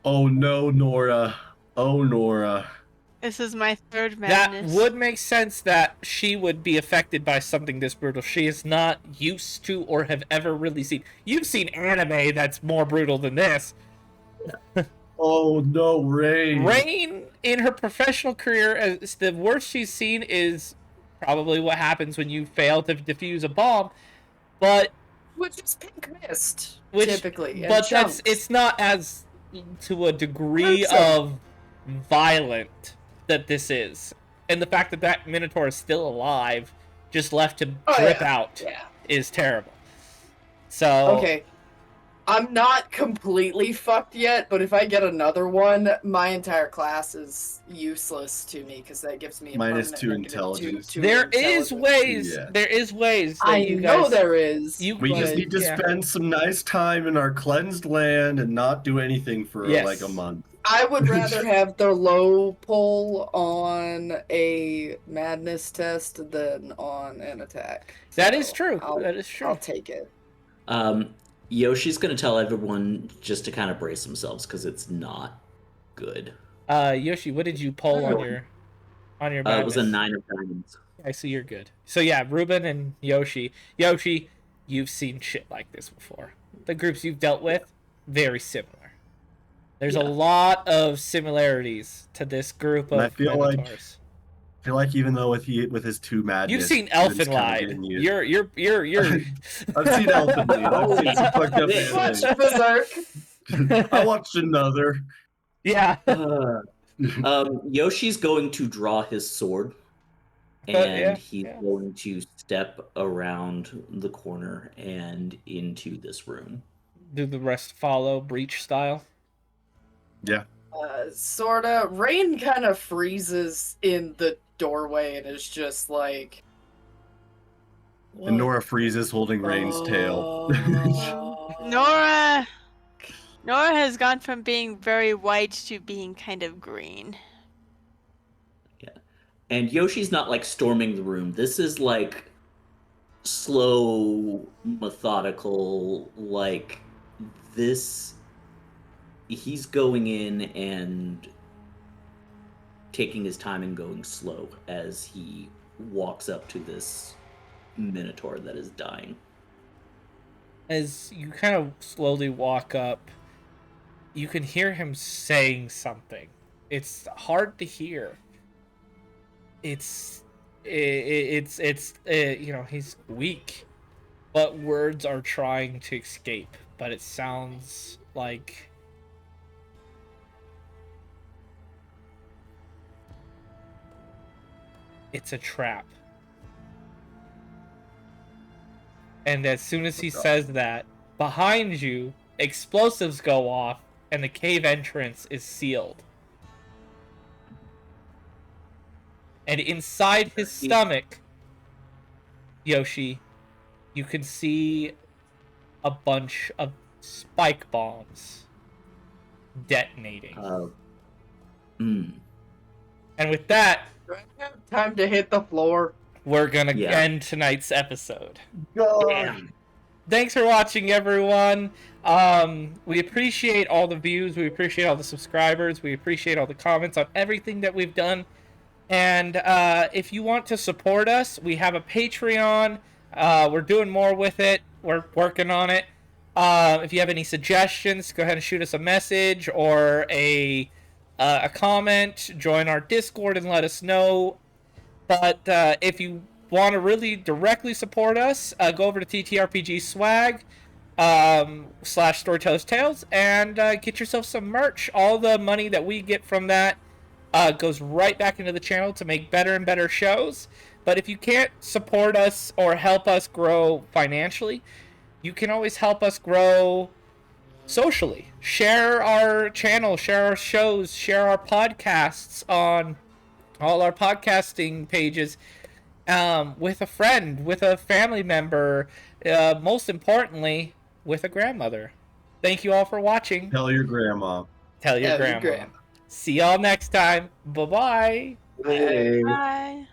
Oh no, Nora. Oh, Nora. This is my third That madness. would make sense that she would be affected by something this brutal. She is not used to or have ever really seen. You've seen anime that's more brutal than this. Oh no, Rain. Rain, in her professional career, the worst she's seen is probably what happens when you fail to defuse a bomb. But Which is pink mist, Which- typically. and but chunks. it's not as to a degree of violent that this is. And the fact that that Minotaur is still alive, just left to drip out, is terrible. So... Okay. I'm not completely fucked yet, but if I get another one, my entire class is useless to me because that gives me a -2 permanent intelligence. There is ways. Yeah. There is ways. That I you know guys, there is. We just need to spend some nice time in our cleansed land and not do anything for like a month. I would rather have the low pull on a madness test than on an attack. That is true. That is true. I'll take it. Yoshi's gonna tell everyone just to kind of brace themselves because it's not good. Yoshi, what did you pull on your madness? It was a 9 of diamonds. I see you're good. So yeah, Ruben and Yoshi. Yoshi, you've seen shit like this before. The groups you've dealt with, very similar. There's a lot of similarities to this group of Minotaurs. I feel like even though with his 2 madness, you've seen Elfenlied. You're. I've seen Elfenlied. I've seen some fucked up Berserk. I watched another. Yeah. Yoshi's going to draw his sword, and he's going to step around the corner and into this room. Do the rest follow, breach style? Yeah. Sorta. Rain kind of freezes in the doorway and is just like... And Nora freezes holding Rain's tail. Nora has gone from being very white to being kind of green. Yeah. And Yoshi's not like storming the room. This is like slow, methodical, like this. He's going in and taking his time and going slow as he walks up to this Minotaur that is dying. As you kind of slowly walk up, you can hear him saying something. It's hard to hear. It's you know, he's weak, but words are trying to escape, but it sounds like it's a trap. And as soon as he says that, behind you, explosives go off, and the cave entrance is sealed. And inside his stomach, Yoshi, you can see a bunch of spike bombs detonating. And with that, time to hit the floor. We're gonna end tonight's episode. Damn. Thanks for watching, everyone. We appreciate all the views. We appreciate all the subscribers. We appreciate all the comments on everything that we've done. And if you want to support us, we have a Patreon. We're doing more with it. We're working on it. If you have any suggestions, go ahead and shoot us a message or a comment. Join our Discord and let us know. But if you want to really directly support us, go over to TTRPG Swag / Storyteller's Tales and get yourself some merch. All the money that we get from that goes right back into the channel to make better and better shows. But if you can't support us or help us grow financially, you can always help us grow socially. Share our channel, share our shows, share our podcasts on all our podcasting pages with a friend, with a family member, most importantly, with a grandmother. Thank you all for watching. Tell your grandma. Tell your grandma. See y'all next time. Bye-bye. Bye. Bye.